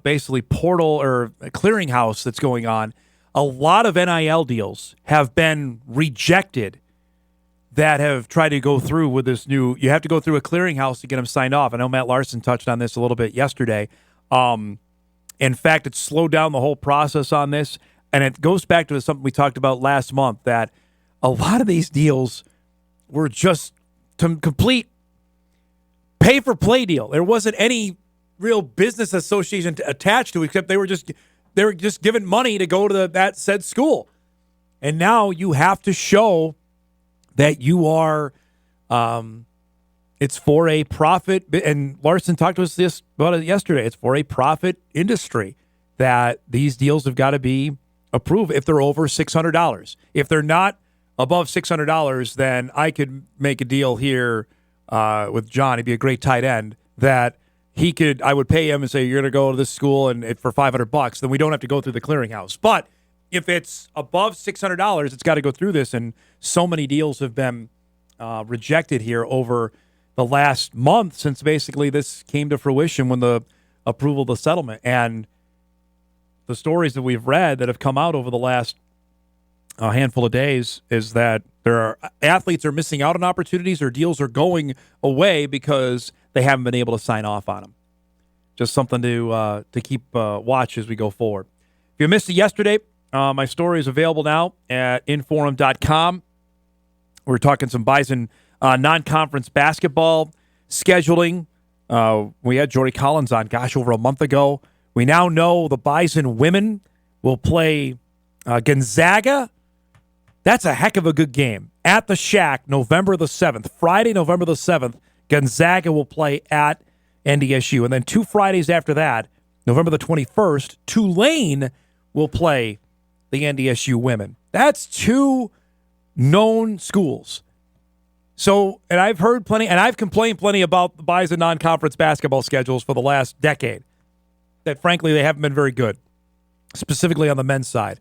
basically portal or clearinghouse that's going on, a lot of NIL deals have been rejected that have tried to go through with this new. You have to go through a clearinghouse to get them signed off. I know Matt Larson touched on this a little bit yesterday. In fact, it slowed down the whole process on this, and it goes back to something we talked about last month, that a lot of these deals were just to complete pay-for-play deal. There wasn't any real business association attached to it, except they were just given money to go to that said school. And now you have to show that you are it's for a profit, and Larson talked to us about it yesterday. It's for a profit industry that these deals have got to be approved if they're over $600. If they're not above $600, then I could make a deal here with John. He'd be a great tight end that I would pay him and say, you're going to go to this school and for $500, then we don't have to go through the clearinghouse. But if it's above $600, it's got to go through this, and so many deals have been rejected here over the last month since basically this came to fruition when the approval of the settlement. And the stories that we've read that have come out over the last handful of days is that athletes are missing out on opportunities, or deals are going away because they haven't been able to sign off on them. Just something to keep watch as we go forward. If you missed it yesterday, my story is available now at inforum.com. We're talking some Bison non-conference basketball scheduling. We had Jory Collins on, over a month ago. We now know the Bison women will play Gonzaga. That's a heck of a good game. At the Shack, November the 7th. Friday, November the 7th, Gonzaga will play at NDSU. And then 2 Fridays after that, November the 21st, Tulane will play the NDSU women. That's 2 known schools. So, and I've heard plenty, and I've complained plenty about the Bison non-conference basketball schedules for the last decade, that frankly they haven't been very good, specifically on the men's side.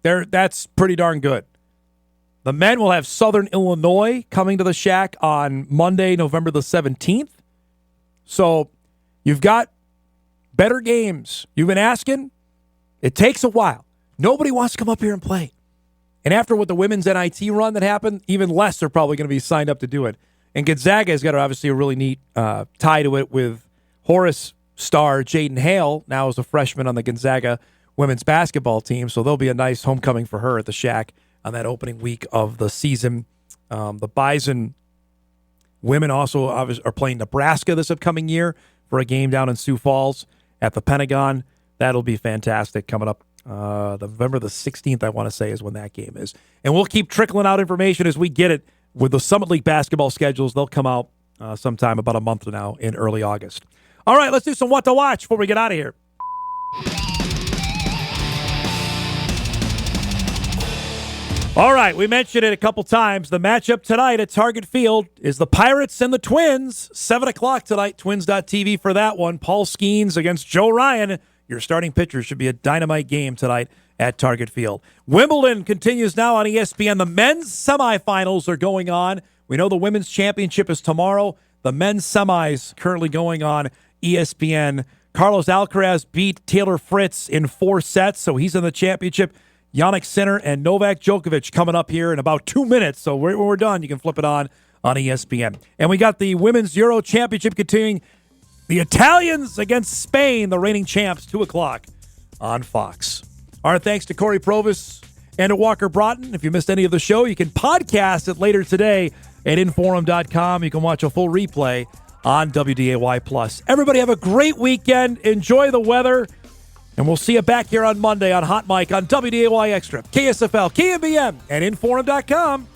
That's pretty darn good. The men will have Southern Illinois coming to the Shack on Monday, November the 17th. So you've got better games. You've been asking. It takes a while. Nobody wants to come up here and play. And after what the women's NIT run that happened, even less are probably going to be signed up to do it. And Gonzaga has got obviously a really neat tie to it with Horace star Jaden Hale now as a freshman on the Gonzaga women's basketball team. So there'll be a nice homecoming for her at the Shack on that opening week of the season. The Bison women also are playing Nebraska this upcoming year for a game down in Sioux Falls at the Pentagon. That'll be fantastic coming up. November the 16th, I want to say, is when that game is. And we'll keep trickling out information as we get it with the Summit League basketball schedules. They'll come out sometime about a month from now in early August. All right, let's do some What to Watch before we get out of here. All right, we mentioned it a couple times. The matchup tonight at Target Field is the Pirates and the Twins. 7 o'clock tonight, twins.tv for that one. Paul Skeens against Joe Ryan. Your starting pitcher. Should be a dynamite game tonight at Target Field. Wimbledon continues now on ESPN. The men's semifinals are going on. We know the women's championship is tomorrow. The men's semis currently going on ESPN. Carlos Alcaraz beat Taylor Fritz in 4 sets, so he's in the championship. Jannik Sinner and Novak Djokovic coming up here in about 2 minutes. So when we're done, you can flip it on ESPN. And we got the Women's Euro Championship continuing. The Italians against Spain, the reigning champs, 2 o'clock on Fox. Our thanks to Cory Provus and to Walker Braaten. If you missed any of the show, you can podcast it later today at inforum.com. You can watch a full replay on WDAY+. Everybody have a great weekend. Enjoy the weather. And we'll see you back here on Monday on Hot Mic on WDAY Extra, KSFL, KMBM, and inforum.com.